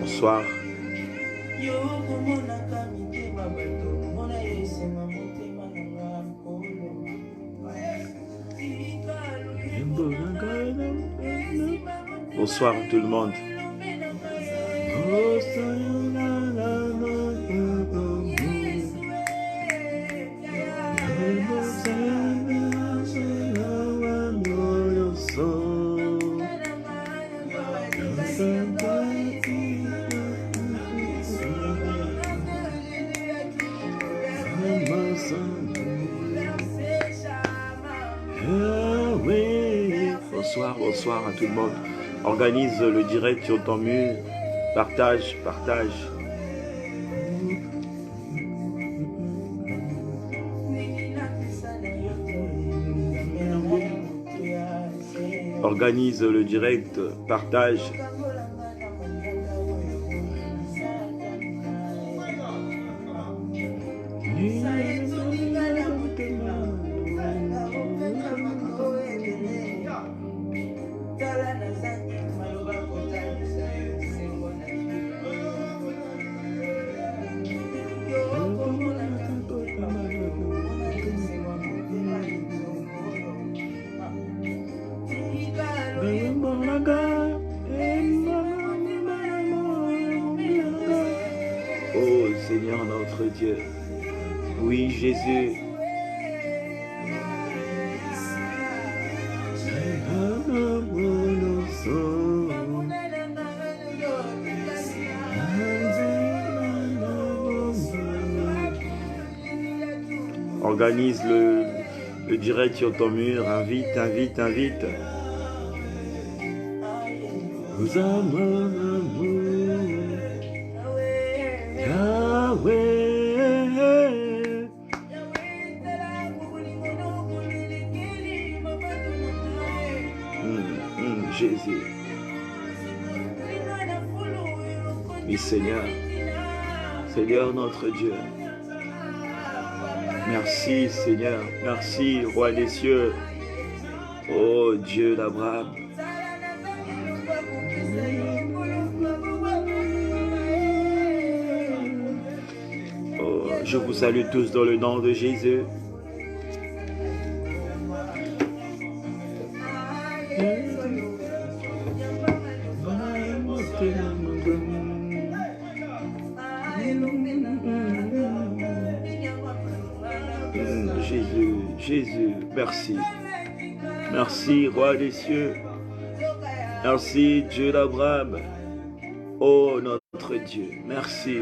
Bonsoir. Bonsoir tout le monde. Bonsoir à tout le monde. Organise le direct sur ton mur. Partage. Organise le direct, partage. Oh Seigneur notre Dieu, oui Jésus. Organise le direct sur ton mur, invite. Jésus. Oui Seigneur, Seigneur notre Dieu. Merci Seigneur, merci Roi des cieux, oh Dieu d'Abraham. Oh, je vous salue tous dans le nom de Jésus. Jésus, merci. Merci, Roi des cieux. Merci, Dieu d'Abraham. Oh, notre Dieu, merci.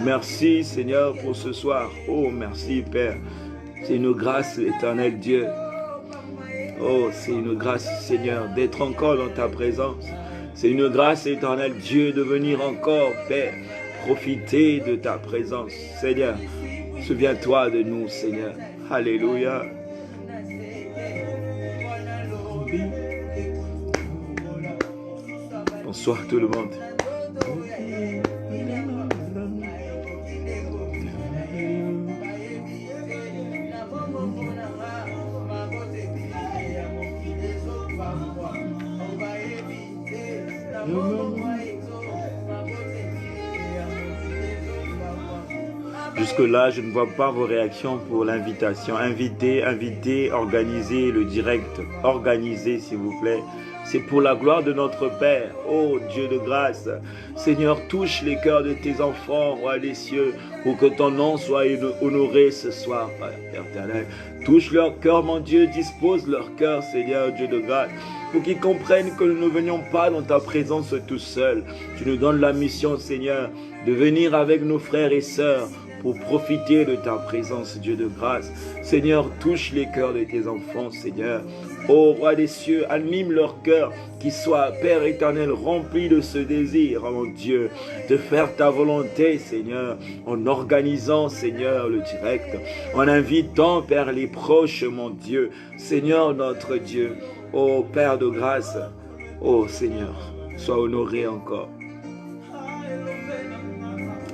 Merci, Seigneur, pour ce soir. Oh, merci, Père. C'est une grâce, l'éternel Dieu. Oh, c'est une grâce, Seigneur, d'être encore dans ta présence. C'est une grâce, éternel Dieu, de venir encore, Père, profiter de ta présence. Seigneur, souviens-toi de nous, Seigneur. Alléluia. Bonsoir tout le monde. Jusque-là, je ne vois pas vos réactions pour l'invitation. Invitez, organisez le direct. Organisez, s'il vous plaît. C'est pour la gloire de notre Père. Oh Dieu de grâce. Seigneur, touche les cœurs de tes enfants, Roi des cieux, pour que ton nom soit honoré ce soir, Père éternel. Touche leur cœur, mon Dieu. Dispose leur cœur, Seigneur, Dieu de grâce, pour qu'ils comprennent que nous ne venions pas dans ta présence tout seuls. Tu nous donnes la mission, Seigneur, de venir avec nos frères et sœurs pour profiter de ta présence, Dieu de grâce. Seigneur, touche les cœurs de tes enfants, Seigneur. Ô Roi des cieux, anime leur cœur, qu'ils soient, Père éternel, remplis de ce désir, mon Dieu, de faire ta volonté, Seigneur, en organisant, Seigneur, le direct, en invitant, Père, les proches, mon Dieu. Seigneur, notre Dieu, Oh Père de grâce, oh Seigneur, sois honoré encore.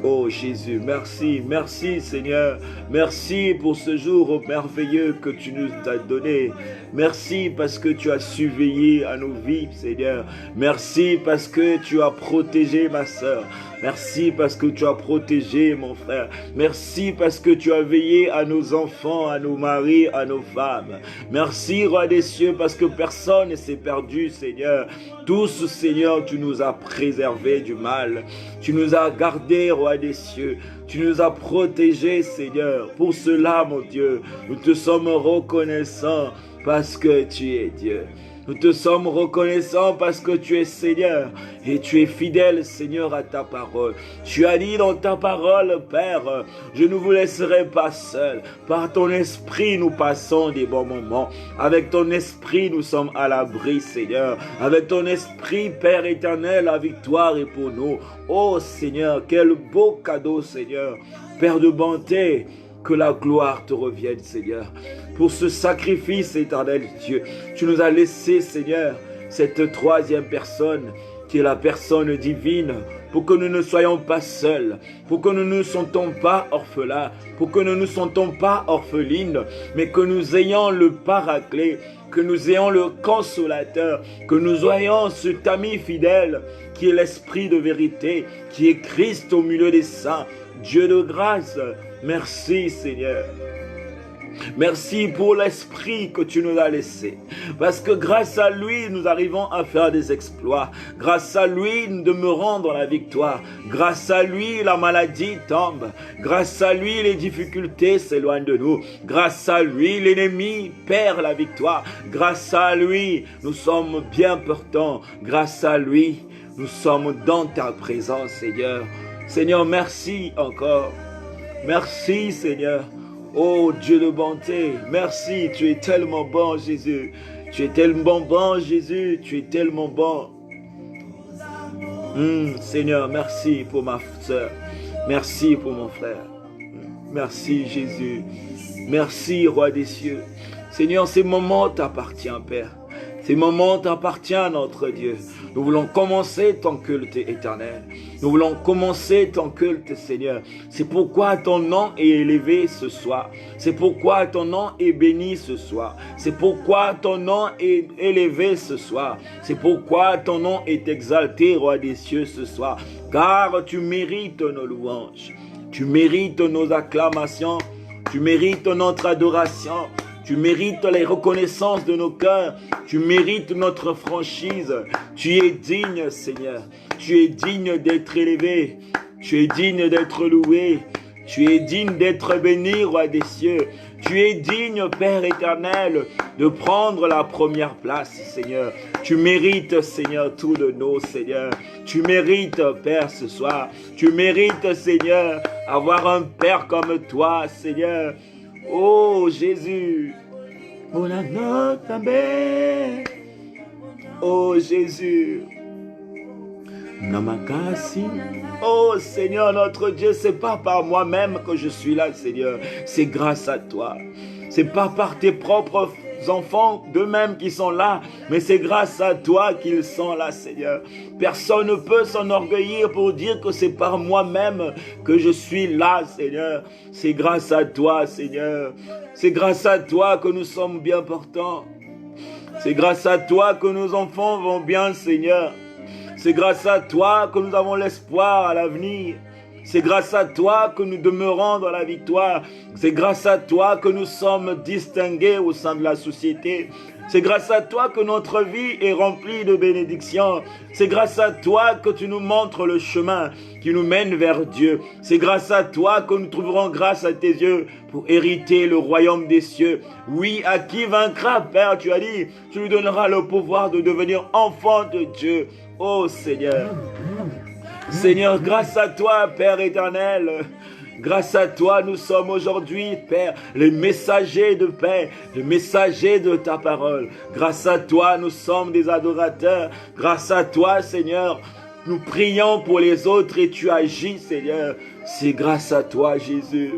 Oh Jésus, merci, merci Seigneur. Merci pour ce jour merveilleux que tu nous as donné. Merci parce que tu as surveillé à nos vies, Seigneur. Merci parce que tu as protégé ma soeur. Merci parce que tu as protégé mon frère. Merci parce que tu as veillé à nos enfants, à nos maris, à nos femmes. Merci, Roi des cieux, parce que personne ne s'est perdu, Seigneur. Tous, Seigneur, tu nous as préservés du mal. Tu nous as gardés, Roi des cieux. Tu nous as protégés, Seigneur. Pour cela, mon Dieu, nous te sommes reconnaissants parce que tu es Dieu. Nous te sommes reconnaissants parce que tu es Seigneur et tu es fidèle, Seigneur, à ta parole. Tu as dit dans ta parole, Père, je ne vous laisserai pas seul. Par ton esprit, nous passons des bons moments. Avec ton esprit, nous sommes à l'abri, Seigneur. Avec ton esprit, Père éternel, la victoire est pour nous. Oh Seigneur, quel beau cadeau, Seigneur. Père de bonté, que la gloire te revienne, Seigneur. Pour ce sacrifice éternel, Dieu, tu nous as laissé, Seigneur, cette troisième personne, qui est la personne divine, pour que nous ne soyons pas seuls, pour que nous ne sentons pas orphelins, pour que nous ne sentons pas orphelines, mais que nous ayons le paraclet, que nous ayons le consolateur, que nous ayons cet ami fidèle, qui est l'esprit de vérité, qui est Christ au milieu des saints, Dieu de grâce. Merci Seigneur. Merci pour l'esprit que tu nous as laissé. Parce que grâce à lui, nous arrivons à faire des exploits. Grâce à lui, nous demeurons dans la victoire. Grâce à lui, la maladie tombe. Grâce à lui, les difficultés s'éloignent de nous. Grâce à lui, l'ennemi perd la victoire. Grâce à lui, nous sommes bien portants. Grâce à lui, nous sommes dans ta présence, Seigneur. Seigneur, merci encore. Merci, Seigneur. Oh Dieu de bonté, merci, tu es tellement bon, Jésus. Tu es tellement bon, Jésus. Tu es tellement bon. Seigneur, merci pour ma soeur. Merci pour mon frère. Merci, Jésus. Merci, Roi des cieux. Seigneur, ces moments t'appartiennent, Père. Ces moments t'appartiennent, notre Dieu. Nous voulons commencer ton culte éternel. Nous voulons commencer ton culte, Seigneur. C'est pourquoi ton nom est élevé ce soir. C'est pourquoi ton nom est béni ce soir. C'est pourquoi ton nom est élevé ce soir. C'est pourquoi ton nom est exalté, Roi des cieux, ce soir. Car tu mérites nos louanges. Tu mérites nos acclamations. Tu mérites notre adoration. Tu mérites les reconnaissances de nos cœurs. Tu mérites notre franchise. Tu es digne, Seigneur. Tu es digne d'être élevé. Tu es digne d'être loué. Tu es digne d'être béni, Roi des cieux. Tu es digne, Père éternel, de prendre la première place, Seigneur. Tu mérites, Seigneur, tout de nous, Seigneur. Tu mérites, Père, ce soir. Tu mérites, Seigneur, avoir un Père comme toi, Seigneur. Oh Jésus, oh Jésus, Namakasi. Oh Seigneur notre Dieu, c'est pas par moi-même que je suis là, Seigneur, c'est grâce à toi. C'est pas par tes propres enfants d'eux-mêmes qui sont là, mais c'est grâce à toi qu'ils sont là, Seigneur. Personne ne peut s'enorgueillir pour dire que c'est par moi-même que je suis là, Seigneur. C'est grâce à toi, Seigneur. C'est grâce à toi que nous sommes bien portants. C'est grâce à toi que nos enfants vont bien, Seigneur. C'est grâce à toi que nous avons l'espoir à l'avenir. C'est grâce à toi que nous demeurons dans la victoire. C'est grâce à toi que nous sommes distingués au sein de la société. C'est grâce à toi que notre vie est remplie de bénédictions. C'est grâce à toi que tu nous montres le chemin qui nous mène vers Dieu. C'est grâce à toi que nous trouverons grâce à tes yeux pour hériter le royaume des cieux. Oui, à qui vaincra, Père, tu as dit, tu lui donneras le pouvoir de devenir enfant de Dieu. Oh Seigneur. Seigneur, grâce à toi, Père éternel, grâce à toi, nous sommes aujourd'hui, Père, les messagers de paix, les messagers de ta parole. Grâce à toi, nous sommes des adorateurs. Grâce à toi, Seigneur, nous prions pour les autres et tu agis, Seigneur. C'est grâce à toi, Jésus.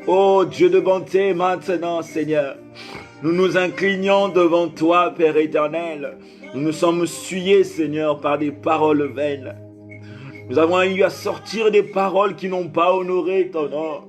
Oh Dieu de bonté, maintenant, Seigneur, nous nous inclinons devant toi, Père éternel. Nous nous sommes souillés, Seigneur, par des paroles vaines. Nous avons eu à sortir des paroles qui n'ont pas honoré ton nom.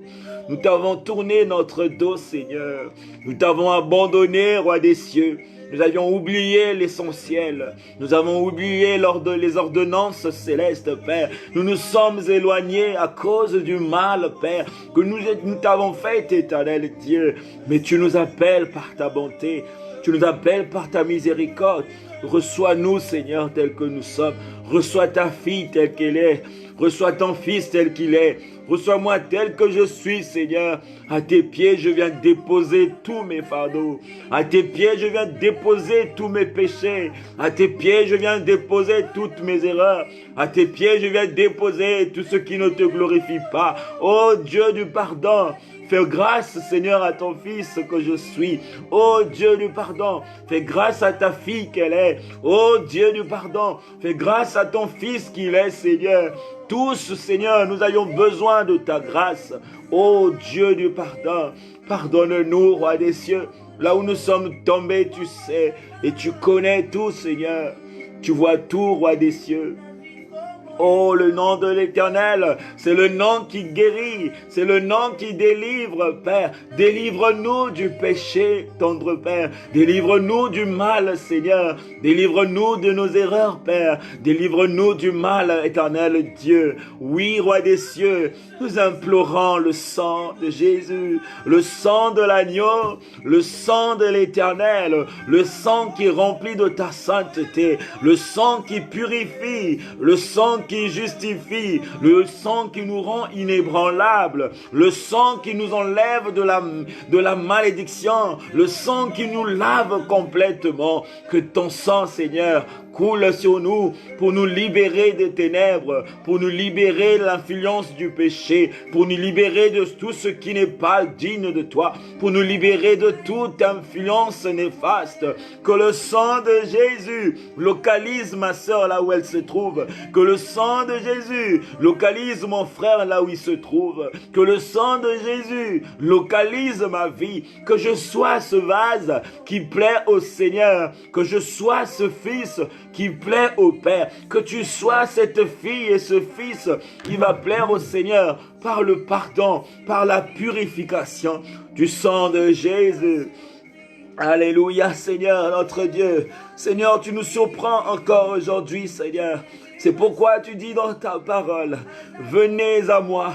Nous t'avons tourné notre dos, Seigneur. Nous t'avons abandonné, Roi des cieux. Nous avions oublié l'essentiel. Nous avons oublié les ordonnances célestes, Père. Nous nous sommes éloignés à cause du mal, Père, que nous t'avons fait, éternel Dieu. Mais tu nous appelles par ta bonté. Tu nous appelles par ta miséricorde. Reçois-nous, Seigneur, tels que nous sommes. Reçois ta fille telle qu'elle est. Reçois ton fils tel qu'il est. Reçois-moi tel que je suis, Seigneur. À tes pieds, je viens déposer tous mes fardeaux. À tes pieds, je viens déposer tous mes péchés. À tes pieds, je viens déposer toutes mes erreurs. À tes pieds, je viens déposer tout ce qui ne te glorifie pas. Ô Dieu du pardon, fais grâce, Seigneur, à ton fils que je suis. Ô Dieu du pardon, fais grâce à ta fille qu'elle est. Ô Dieu du pardon, fais grâce à ton fils qu'il est, Seigneur. Tous, Seigneur, nous ayons besoin de ta grâce. Ô Dieu du pardon, pardonne-nous, Roi des cieux. Là où nous sommes tombés, tu sais, et tu connais tout, Seigneur. Tu vois tout, Roi des cieux. Oh, le nom de l'Éternel, c'est le nom qui guérit, c'est le nom qui délivre, Père. Délivre-nous du péché, tendre Père. Délivre-nous du mal, Seigneur. Délivre-nous de nos erreurs, Père. Délivre-nous du mal, éternel Dieu. Oui, Roi des cieux, nous implorons le sang de Jésus, le sang de l'agneau, le sang de l'Éternel, le sang qui remplit de ta sainteté, le sang qui purifie, le sang qui justifie, le sang qui nous rend inébranlables, le sang qui nous enlève de la malédiction, le sang qui nous lave complètement. Que ton sang, Seigneur, coule sur nous pour nous libérer des ténèbres, pour nous libérer de l'influence du péché, pour nous libérer de tout ce qui n'est pas digne de toi, pour nous libérer de toute influence néfaste. Que le sang de Jésus localise ma sœur là où elle se trouve. Que le sang de Jésus localise mon frère là où il se trouve. Que le sang de Jésus localise ma vie. Que je sois ce vase qui plaît au Seigneur. Que je sois ce fils qui plaît au Père. Que tu sois cette fille et ce fils qui va plaire au Seigneur par le pardon, par la purification du sang de Jésus. Alléluia, Seigneur, notre Dieu. Seigneur, tu nous surprends encore aujourd'hui, Seigneur. C'est pourquoi tu dis dans ta parole, venez à moi,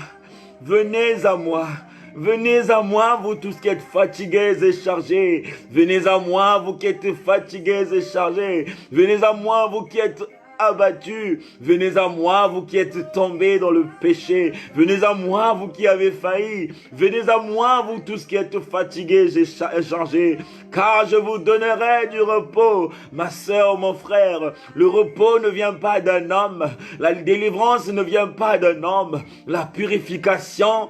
venez à moi. Venez à moi, vous tous qui êtes fatigués et chargés. Venez à moi, vous qui êtes fatigués et chargés. Venez à moi, vous qui êtes abattus. Venez à moi, vous qui êtes tombés dans le péché. Venez à moi, vous qui avez failli. Venez à moi, vous tous qui êtes fatigués et chargés. Car je vous donnerai du repos. Ma sœur, mon frère, le repos ne vient pas d'un homme. La délivrance ne vient pas d'un homme. La purification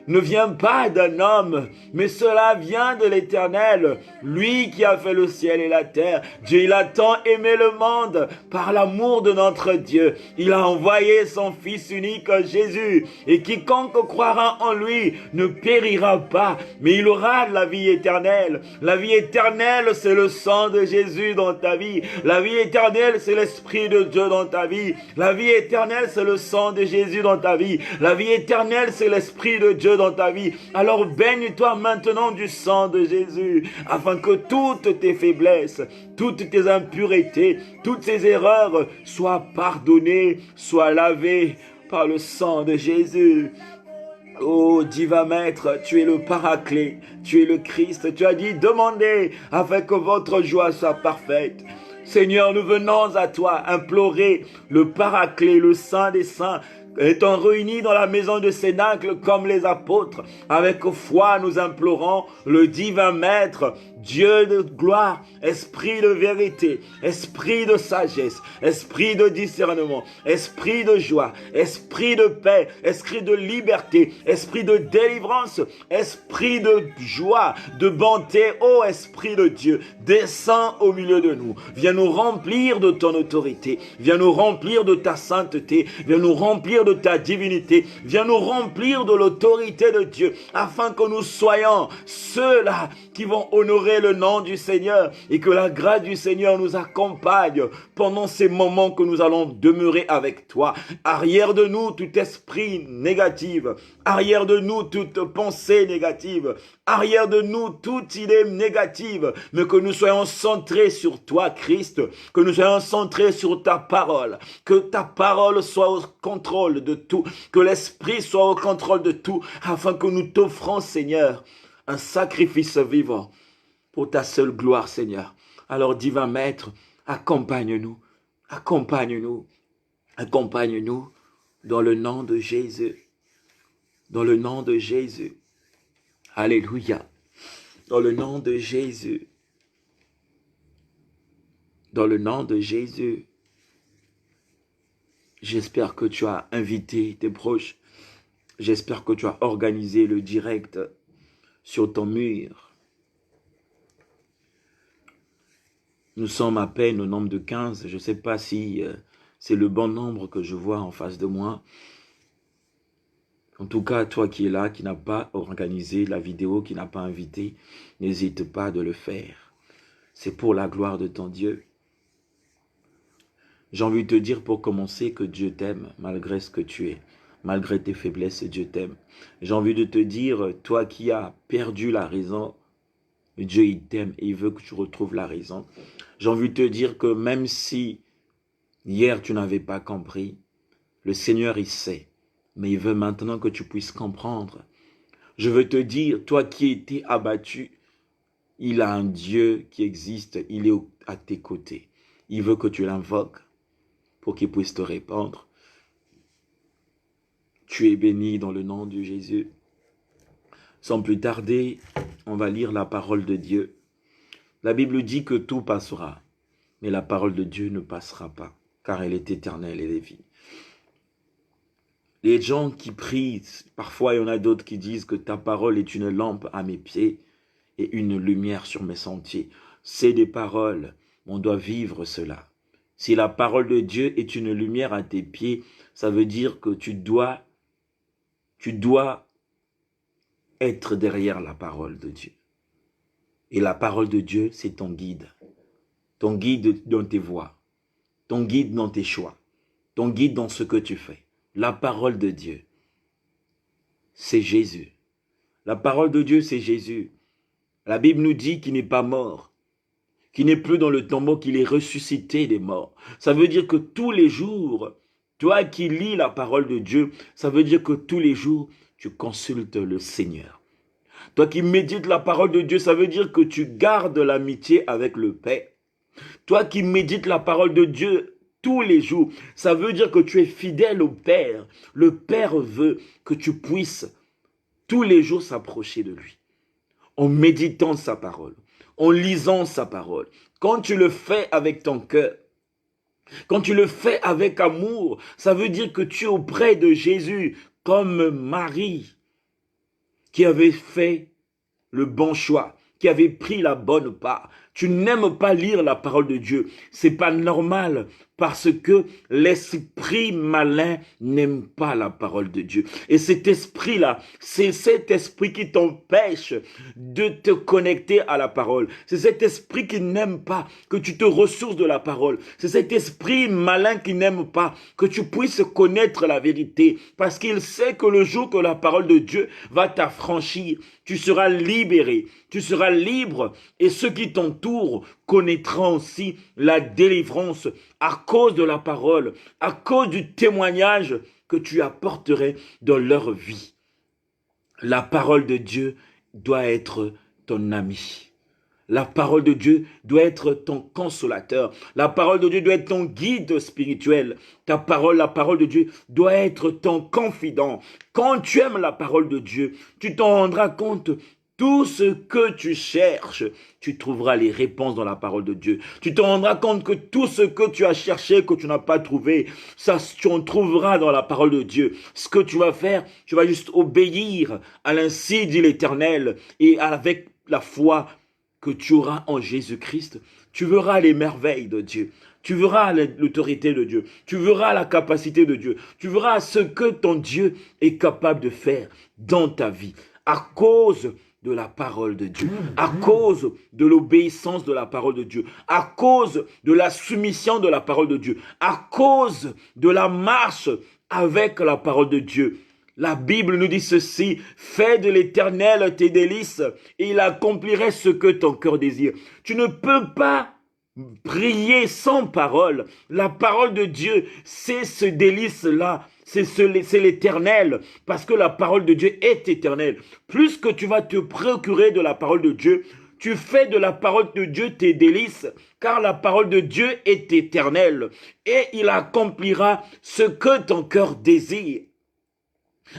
ne vient pas d'un homme, mais cela vient de l'Éternel, lui qui a fait le ciel et la terre. Dieu, il a tant aimé le monde par l'amour de notre Dieu. Il a envoyé son Fils unique, Jésus, et quiconque croira en lui ne périra pas, mais il aura la vie éternelle. La vie éternelle, c'est le sang de Jésus dans ta vie. La vie éternelle, c'est l'Esprit de Dieu dans ta vie. La vie éternelle, c'est le sang de Jésus dans ta vie. La vie éternelle, c'est l'Esprit de Dieu dans ta vie. Alors baigne-toi maintenant du sang de Jésus, afin que toutes tes faiblesses, toutes tes impuretés, toutes tes erreurs soient pardonnées, soient lavées par le sang de Jésus. Oh, divin Maître, tu es le Paraclet, tu es le Christ. Tu as dit, demandez afin que votre joie soit parfaite. Seigneur, nous venons à toi implorer le Paraclet, le Saint des Saints, étant réunis dans la maison de Cénacle comme les apôtres, avec foi nous implorons le divin Maître, Dieu de gloire, esprit de vérité, esprit de sagesse, esprit de discernement, esprit de joie, esprit de paix, esprit de liberté, esprit de délivrance, esprit de joie, de bonté, ô esprit de Dieu, descends au milieu de nous, viens nous nous remplir de ton autorité. Viens nous remplir de ta sainteté. Viens nous remplir de ta divinité. Viens nous remplir de l'autorité de Dieu, afin que nous soyons ceux-là qui vont honorer le nom du Seigneur et que la grâce du Seigneur nous accompagne pendant ces moments que nous allons demeurer avec toi. Arrière de nous tout esprit négatif, arrière de nous toute pensée négative, arrière de nous toute idée négative, mais que nous soyons centrés sur toi, Christ, que nous soyons centrés sur ta parole, que ta parole soit au contrôle de tout, que l'Esprit soit au contrôle de tout, afin que nous t'offrons, Seigneur, un sacrifice vivant pour ta seule gloire, Seigneur. Alors, divin Maître, accompagne-nous, accompagne-nous, accompagne-nous dans le nom de Jésus, dans le nom de Jésus. Alléluia. Dans le nom de Jésus. Dans le nom de Jésus. J'espère que tu as invité tes proches. J'espère que tu as organisé le direct sur ton mur. Nous sommes à peine au nombre de 15. Je ne sais pas si c'est le bon nombre que je vois en face de moi. En tout cas, toi qui es là, qui n'a pas organisé la vidéo, qui n'a pas invité, n'hésite pas de le faire. C'est pour la gloire de ton Dieu. J'ai envie de te dire pour commencer que Dieu t'aime malgré ce que tu es. Malgré tes faiblesses, Dieu t'aime. J'ai envie de te dire, toi qui as perdu la raison, Dieu il t'aime et il veut que tu retrouves la raison. J'ai envie de te dire que même si hier tu n'avais pas compris, le Seigneur il sait. Mais il veut maintenant que tu puisses comprendre. Je veux te dire, toi qui étais abattu, il a un Dieu qui existe, il est à tes côtés. Il veut que tu l'invoques pour qu'il puisse te répondre. Tu es béni dans le nom de Jésus. Sans plus tarder, on va lire la parole de Dieu. La Bible dit que tout passera, mais la parole de Dieu ne passera pas, car elle est éternelle et est vie. Les gens qui prient, parfois il y en a d'autres qui disent que ta parole est une lampe à mes pieds et une lumière sur mes sentiers. C'est des paroles, on doit vivre cela. Si la parole de Dieu est une lumière à tes pieds, ça veut dire que tu dois être derrière la parole de Dieu. Et la parole de Dieu, c'est ton guide dans tes voies, ton guide dans tes choix, ton guide dans ce que tu fais. La parole de Dieu, c'est Jésus. La parole de Dieu, c'est Jésus. La Bible nous dit qu'il n'est pas mort, qu'il n'est plus dans le tombeau, qu'il est ressuscité des morts. Ça veut dire que tous les jours, toi qui lis la parole de Dieu, ça veut dire que tous les jours, tu consultes le Seigneur. Toi qui médites la parole de Dieu, ça veut dire que tu gardes l'amitié avec le Père. Toi qui médites la parole de Dieu tous les jours, ça veut dire que tu es fidèle au Père. Le Père veut que tu puisses tous les jours s'approcher de lui, en méditant sa parole, en lisant sa parole. Quand tu le fais avec ton cœur, quand tu le fais avec amour, ça veut dire que tu es auprès de Jésus, comme Marie, qui avait fait le bon choix, qui avait pris la bonne part. Tu n'aimes pas lire la parole de Dieu. C'est pas normal parce que l'esprit malin n'aime pas la parole de Dieu. Et cet esprit-là, c'est cet esprit qui t'empêche de te connecter à la parole. C'est cet esprit qui n'aime pas que tu te ressources de la parole. C'est cet esprit malin qui n'aime pas que tu puisses connaître la vérité. Parce qu'il sait que le jour que la parole de Dieu va t'affranchir, tu seras libéré, tu seras libre et ceux qui t'entourent connaîtront aussi la délivrance à cause de la parole, à cause du témoignage que tu apporterais dans leur vie. La parole de Dieu doit être ton ami. La parole de Dieu doit être ton consolateur. La parole de Dieu doit être ton guide spirituel. La parole de Dieu doit être ton confident. Quand tu aimes la parole de Dieu, tu t'en rendras compte. Tout ce que tu cherches, tu trouveras les réponses dans la parole de Dieu. Tu te rendras compte que tout ce que tu as cherché, que tu n'as pas trouvé, ça tu en trouveras dans la parole de Dieu. Ce que tu vas faire, tu vas juste obéir à l'ainsi dit l'Éternel et avec la foi que tu auras en Jésus-Christ, tu verras les merveilles de Dieu. Tu verras l'autorité de Dieu. Tu verras la capacité de Dieu. Tu verras ce que ton Dieu est capable de faire dans ta vie à cause de la parole de Dieu, à cause de l'obéissance de la parole de Dieu, à cause de la soumission de la parole de Dieu, à cause de la marche avec la parole de Dieu. La Bible nous dit ceci, fais de l'Éternel tes délices et il accomplirait ce que ton cœur désire. Tu ne peux pas prier sans parole. La parole de Dieu, c'est ce délice-là. C'est l'éternel, parce que la parole de Dieu est éternelle. Plus que tu vas te procurer de la parole de Dieu, tu fais de la parole de Dieu tes délices, car la parole de Dieu est éternelle, et il accomplira ce que ton cœur désire.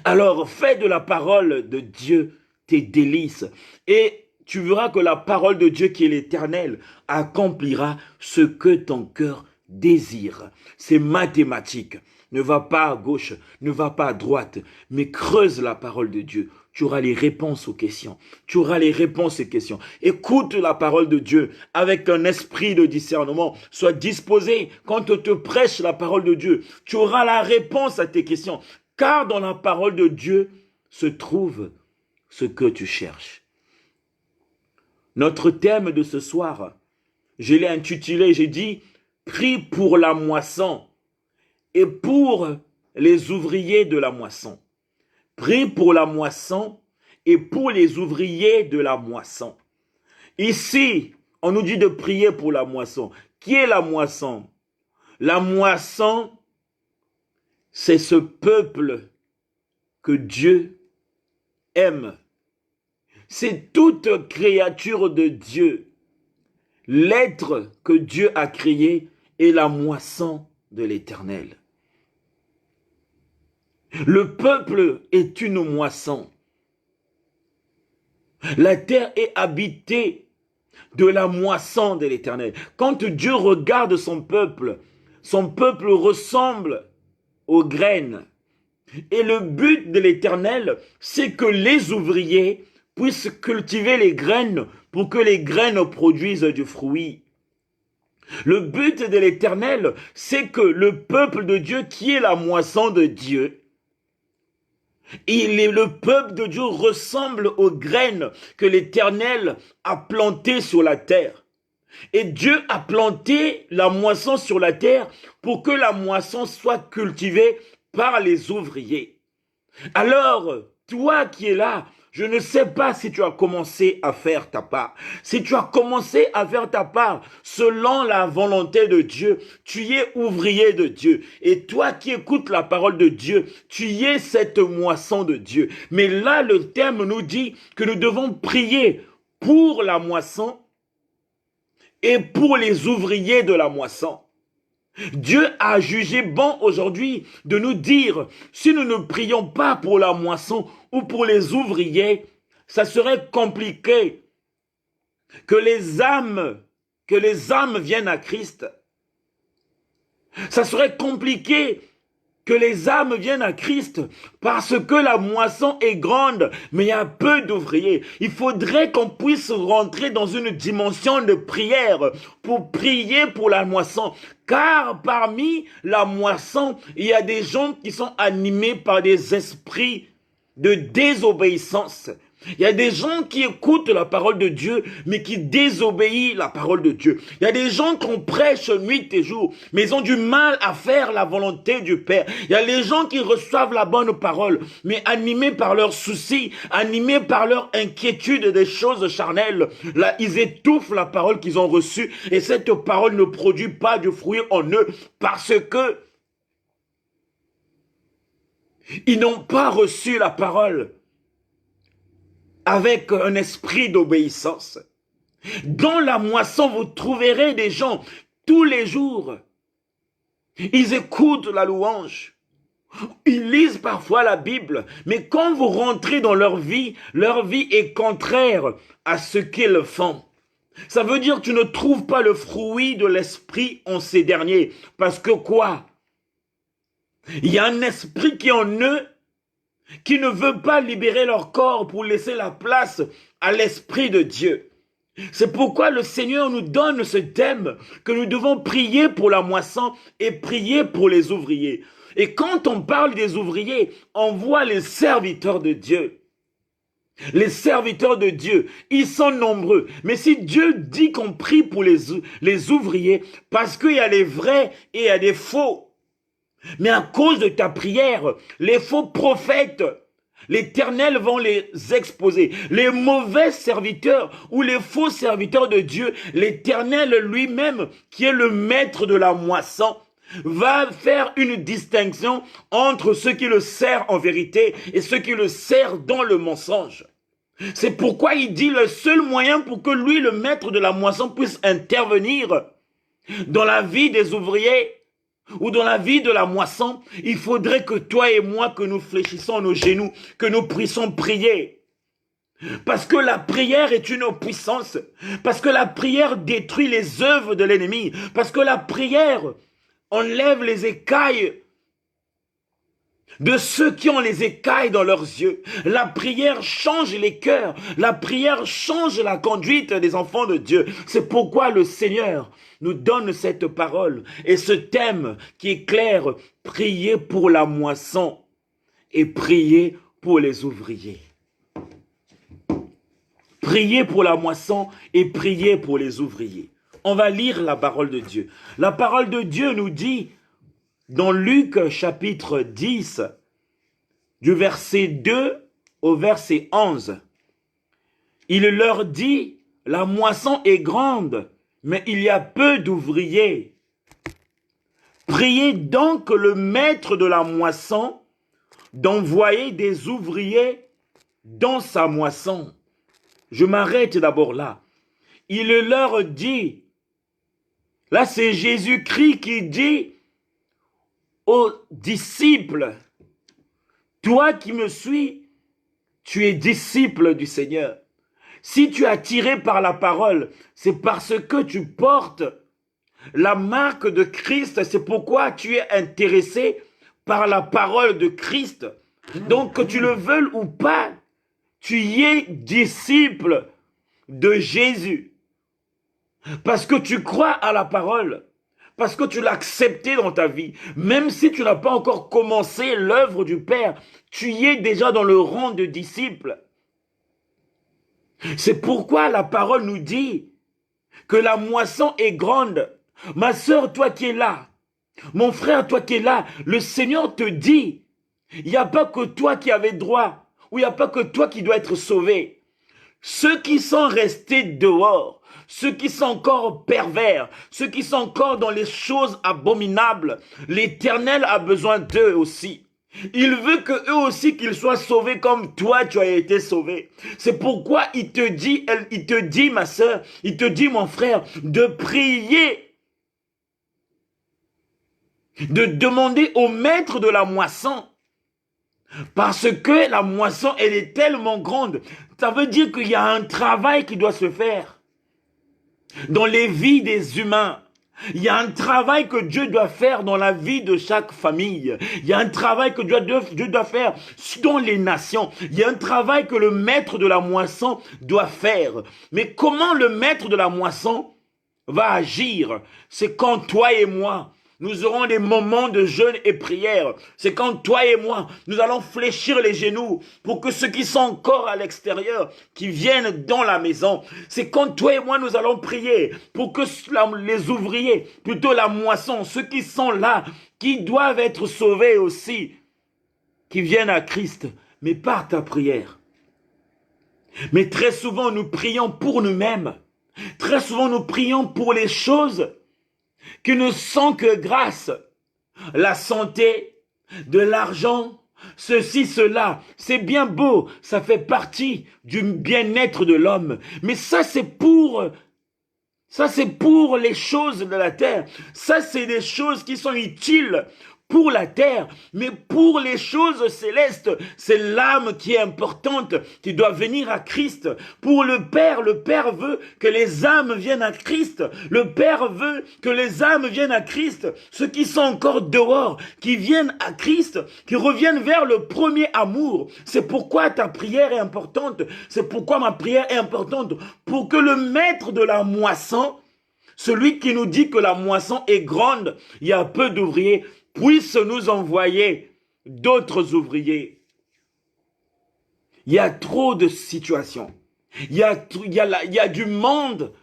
Alors, fais de la parole de Dieu tes délices, et tu verras que la parole de Dieu qui est l'éternel accomplira ce que ton cœur désire. C'est mathématique. Ne va pas à gauche, ne va pas à droite, mais creuse la parole de Dieu. Tu auras les réponses aux questions. Tu auras les réponses aux questions. Écoute la parole de Dieu avec un esprit de discernement. Sois disposé quand on te prêche la parole de Dieu. Tu auras la réponse à tes questions. Car dans la parole de Dieu se trouve ce que tu cherches. Notre thème de ce soir, je l'ai intitulé, j'ai dit, prie pour la moisson et pour les ouvriers de la moisson. Prie pour la moisson et pour les ouvriers de la moisson. Ici, on nous dit de prier pour la moisson. Qui est la moisson? La moisson, c'est ce peuple que Dieu aime. C'est toute créature de Dieu. L'être que Dieu a créé est la moisson de l'Éternel. Le peuple est une moisson. La terre est habitée de la moisson de l'Éternel. Quand Dieu regarde son peuple ressemble aux graines. Et le but de l'Éternel, c'est que les ouvriers puissent cultiver les graines pour que les graines produisent du fruit. Le but de l'Éternel, c'est que le peuple de Dieu, qui est la moisson de Dieu, le peuple de Dieu ressemble aux graines que l'Éternel a plantées sur la terre. Et Dieu a planté la moisson sur la terre pour que la moisson soit cultivée par les ouvriers. Alors, toi qui es là, je ne sais pas si tu as commencé à faire ta part. Si tu as commencé à faire ta part selon la volonté de Dieu, tu es ouvrier de Dieu. Et toi qui écoutes la parole de Dieu, tu es cette moisson de Dieu. Mais là, le thème nous dit que nous devons prier pour la moisson et pour les ouvriers de la moisson. Dieu a jugé bon aujourd'hui de nous dire, si nous ne prions pas pour la moisson ou pour les ouvriers, ça serait compliqué que les âmes viennent à Christ. Ça serait compliqué que les âmes viennent à Christ parce que la moisson est grande, mais il y a peu d'ouvriers. Il faudrait qu'on puisse rentrer dans une dimension de prière pour prier pour la moisson. Car parmi la moisson, il y a des gens qui sont animés par des esprits de désobéissance. Il y a des gens qui écoutent la parole de Dieu, mais qui désobéissent la parole de Dieu. Il y a des gens qu'on prêche nuit et jour, mais ils ont du mal à faire la volonté du Père. Il y a les gens qui reçoivent la bonne parole, mais animés par leurs soucis, animés par leur inquiétude des choses charnelles, là, ils étouffent la parole qu'ils ont reçue, et cette parole ne produit pas de fruit en eux, parce que ils n'ont pas reçu la parole avec un esprit d'obéissance. Dans la moisson, vous trouverez des gens tous les jours. Ils écoutent la louange. Ils lisent parfois la Bible. Mais quand vous rentrez dans leur vie est contraire à ce qu'ils font. Ça veut dire que tu ne trouves pas le fruit de l'esprit en ces derniers. Parce que quoi? Il y a un esprit qui est en eux qui ne veut pas libérer leur corps pour laisser la place à l'Esprit de Dieu. C'est pourquoi le Seigneur nous donne ce thème que nous devons prier pour la moisson et prier pour les ouvriers. Et quand on parle des ouvriers, on voit les serviteurs de Dieu. Les serviteurs de Dieu, ils sont nombreux. Mais si Dieu dit qu'on prie pour les ouvriers, parce qu'il y a les vrais et il y a des faux. Mais à cause de ta prière, les faux prophètes, l'Éternel va les exposer. Les mauvais serviteurs ou les faux serviteurs de Dieu, l'Éternel lui-même, qui est le maître de la moisson, va faire une distinction entre ceux qui le servent en vérité et ceux qui le servent dans le mensonge. C'est pourquoi il dit le seul moyen pour que lui, le maître de la moisson, puisse intervenir dans la vie des ouvriers ou dans la vie de la moisson, il faudrait que toi et moi, que nous fléchissons nos genoux, que nous puissions prier. Parce que la prière est une puissance. Parce que la prière détruit les œuvres de l'ennemi. Parce que la prière enlève les écailles de ceux qui ont les écailles dans leurs yeux. La prière change les cœurs. La prière change la conduite des enfants de Dieu. C'est pourquoi le Seigneur nous donne cette parole et ce thème qui est clair. Priez pour la moisson et priez pour les ouvriers. Priez pour la moisson et priez pour les ouvriers. On va lire la parole de Dieu. La parole de Dieu nous dit dans Luc chapitre 10, du verset 2 au verset 11, il leur dit, la moisson est grande, mais il y a peu d'ouvriers. Priez donc le maître de la moisson d'envoyer des ouvriers dans sa moisson. Je m'arrête d'abord là. Il leur dit, là c'est Jésus-Christ qui dit aux disciples, toi qui me suis, tu es disciple du Seigneur. Si tu es attiré par la parole, c'est parce que tu portes la marque de Christ. C'est pourquoi tu es intéressé par la parole de Christ. Donc que tu le veuilles ou pas, tu y es disciple de Jésus. Parce que tu crois à la parole. Parce que tu l'as accepté dans ta vie. Même si tu n'as pas encore commencé l'œuvre du Père, tu y es déjà dans le rang de disciple. C'est pourquoi la parole nous dit que la moisson est grande. Ma sœur, toi qui es là, mon frère, toi qui es là, le Seigneur te dit, il n'y a pas que toi qui avais droit, ou il n'y a pas que toi qui dois être sauvé. Ceux qui sont restés dehors, ceux qui sont encore pervers, ceux qui sont encore dans les choses abominables, l'Éternel a besoin d'eux aussi. Il veut que eux aussi qu'ils soient sauvés comme toi tu as été sauvé. C'est pourquoi il te dit ma sœur, il te dit mon frère, de prier, de demander au maître de la moisson. Parce que la moisson, elle est tellement grande. Ça veut dire qu'il y a un travail qui doit se faire dans les vies des humains. Il y a un travail que Dieu doit faire dans la vie de chaque famille. Il y a un travail que Dieu doit faire dans les nations. Il y a un travail que le maître de la moisson doit faire. Mais comment le maître de la moisson va agir? C'est quand toi et moi, nous aurons des moments de jeûne et prière. C'est quand toi et moi, nous allons fléchir les genoux pour que ceux qui sont encore à l'extérieur, qui viennent dans la maison, c'est quand toi et moi, nous allons prier pour que les ouvriers, plutôt la moisson, ceux qui sont là, qui doivent être sauvés aussi, qui viennent à Christ, mais par ta prière. Mais très souvent, nous prions pour nous-mêmes. Très souvent, nous prions pour les choses qui ne sont que grâce, la santé, de l'argent, ceci, cela, c'est bien beau, ça fait partie du bien-être de l'homme, mais ça c'est pour les choses de la terre, ça c'est des choses qui sont utiles pour la terre, mais pour les choses célestes. C'est l'âme qui est importante, qui doit venir à Christ. Pour le Père veut que les âmes viennent à Christ. Le Père veut que les âmes viennent à Christ. Ceux qui sont encore dehors, qui viennent à Christ, qui reviennent vers le premier amour. C'est pourquoi ta prière est importante. C'est pourquoi ma prière est importante. Pour que le maître de la moisson, celui qui nous dit que la moisson est grande, il y a peu d'ouvriers, puisse nous envoyer d'autres ouvriers. Il y a trop de situations. Il y a du monde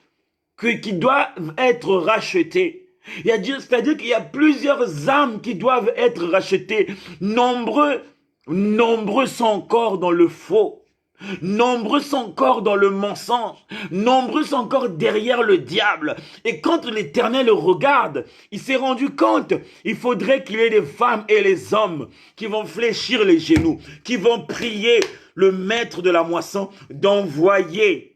qui doit être racheté. C'est-à-dire qu'il y a plusieurs âmes qui doivent être rachetées. Nombreux sont encore dans le faux. Nombreux sont encore dans le mensonge. Nombreux sont encore derrière le diable. Et quand l'Éternel regarde, il s'est rendu compte, il faudrait qu'il y ait des femmes et les hommes qui vont fléchir les genoux, qui vont prier le maître de la moisson d'envoyer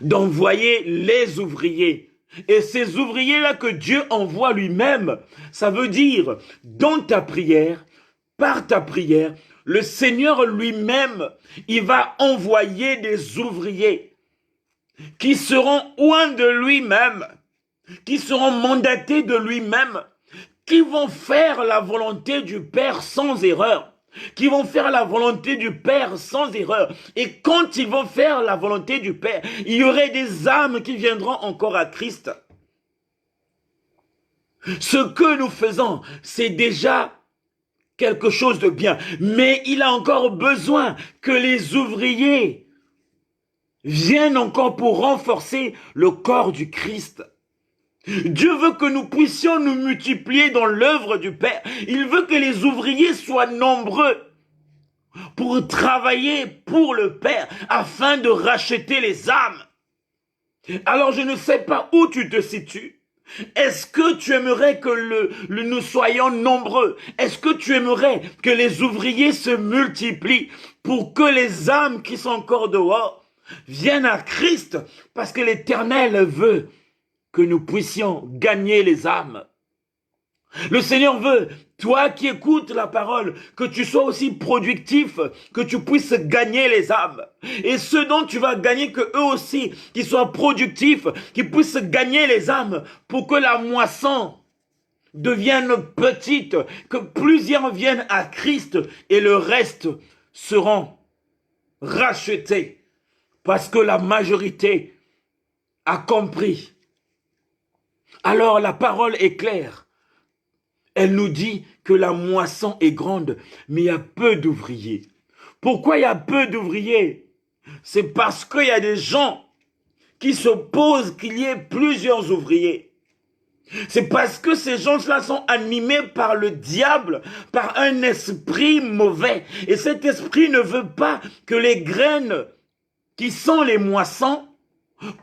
les ouvriers. Et ces ouvriers-là que Dieu envoie lui-même, ça veut dire, dans ta prière, par ta prière, le Seigneur lui-même, il va envoyer des ouvriers qui seront loin de lui-même, qui seront mandatés de lui-même, qui vont faire la volonté du Père sans erreur. Qui vont faire la volonté du Père sans erreur. Et quand ils vont faire la volonté du Père, il y aurait des âmes qui viendront encore à Christ. Ce que nous faisons, c'est déjà quelque chose de bien. Mais il a encore besoin que les ouvriers viennent encore pour renforcer le corps du Christ. Dieu veut que nous puissions nous multiplier dans l'œuvre du Père. Il veut que les ouvriers soient nombreux pour travailler pour le Père afin de racheter les âmes. Alors je ne sais pas où tu te situes. Est-ce que tu aimerais que nous soyons nombreux? Est-ce que tu aimerais que les ouvriers se multiplient pour que les âmes qui sont encore dehors viennent à Christ? Parce que l'Éternel veut que nous puissions gagner les âmes. Le Seigneur veut, toi qui écoutes la parole, que tu sois aussi productif, que tu puisses gagner les âmes. Et ceux dont tu vas gagner, que eux aussi, qu'ils soient productifs, qu'ils puissent gagner les âmes pour que la moisson devienne petite, que plusieurs viennent à Christ et le reste seront rachetés parce que la majorité a compris. Alors la parole est claire. Elle nous dit que la moisson est grande, mais il y a peu d'ouvriers. Pourquoi il y a peu d'ouvriers? C'est parce qu'il y a des gens qui s'opposent qu'il y ait plusieurs ouvriers. C'est parce que ces gens-là sont animés par le diable, par un esprit mauvais. Et cet esprit ne veut pas que les graines qui sont les moissons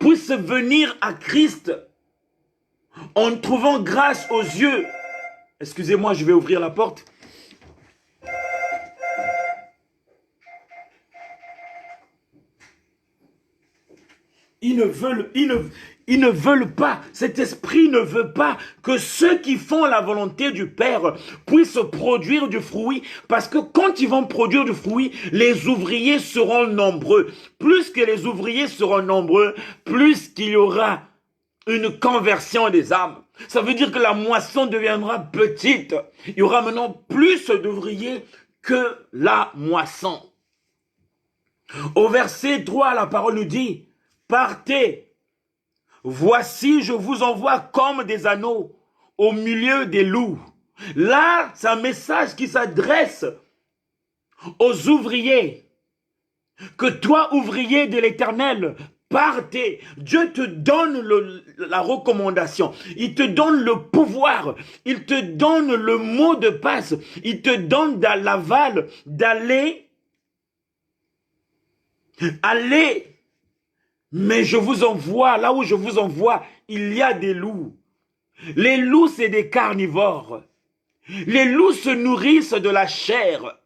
puissent venir à Christ en trouvant grâce aux yeux. Excusez-moi, je vais ouvrir la porte. Ils ne veulent pas, cet esprit ne veut pas que ceux qui font la volonté du Père puissent produire du fruit, parce que quand ils vont produire du fruit, les ouvriers seront nombreux. Plus que les ouvriers seront nombreux, plus qu'il y aura une conversion des âmes. Ça veut dire que la moisson deviendra petite. Il y aura maintenant plus d'ouvriers que la moisson. Au verset 3, la parole nous dit, « Partez, voici je vous envoie comme des agneaux au milieu des loups. » Là, c'est un message qui s'adresse aux ouvriers. Que toi, ouvrier de l'Éternel, partez. Dieu te donne la recommandation. Il te donne le pouvoir. Il te donne le mot de passe. Il te donne l'aval d'aller. Allez. Mais je vous envoie, là où je vous envoie, il y a des loups. Les loups, c'est des carnivores. Les loups se nourrissent de la chair.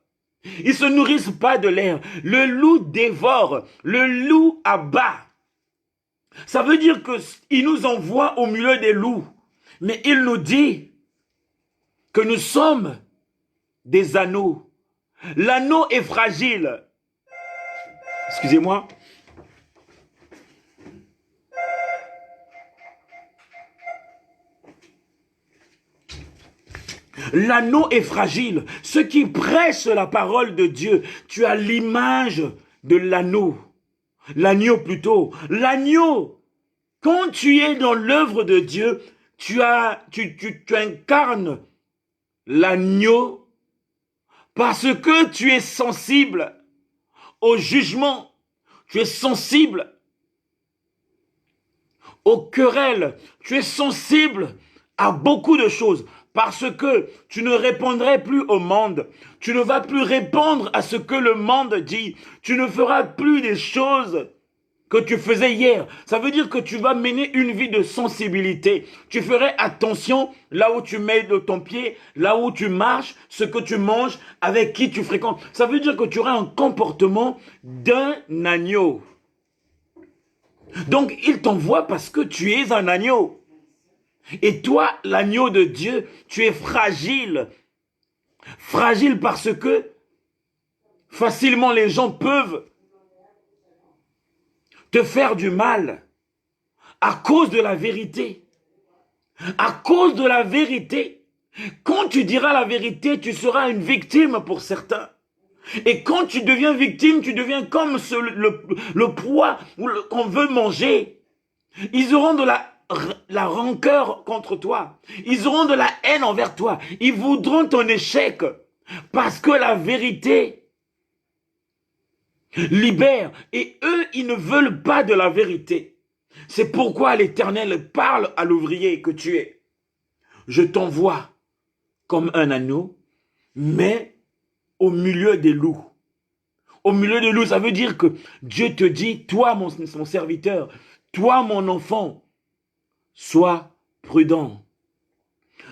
Ils ne se nourrissent pas de l'air. Le loup dévore. Le loup abat. Ça veut dire qu'il nous envoie au milieu des loups. Mais il nous dit que nous sommes des anneaux. L'anneau est fragile. Excusez-moi. L'anneau est fragile. Ceux qui prêchent la parole de Dieu, tu as l'image de l'anneau. L'agneau plutôt. L'agneau. Quand tu es dans l'œuvre de Dieu, tu incarnes l'agneau parce que tu es sensible au jugement. Tu es sensible aux querelles. Tu es sensible à beaucoup de choses. Parce que tu ne répondrais plus au monde. Tu ne vas plus répondre à ce que le monde dit. Tu ne feras plus des choses que tu faisais hier. Ça veut dire que tu vas mener une vie de sensibilité. Tu ferais attention là où tu mets de ton pied, là où tu marches, ce que tu manges, avec qui tu fréquentes. Ça veut dire que tu auras un comportement d'un agneau. Donc, il t'envoie parce que tu es un agneau. Et toi, l'agneau de Dieu, tu es fragile. Fragile parce que facilement les gens peuvent te faire du mal à cause de la vérité. À cause de la vérité. Quand tu diras la vérité, tu seras une victime pour certains. Et quand tu deviens victime, tu deviens comme le poids qu'on veut manger. Ils auront de la rancœur contre toi. Ils auront de la haine envers toi. Ils voudront ton échec. Parce que la vérité libère. Et eux, ils ne veulent pas de la vérité. C'est pourquoi l'Éternel parle à l'ouvrier que tu es. Je t'envoie comme un agneau, mais au milieu des loups. Au milieu des loups, ça veut dire que Dieu te dit, toi mon serviteur, toi mon enfant, sois prudent,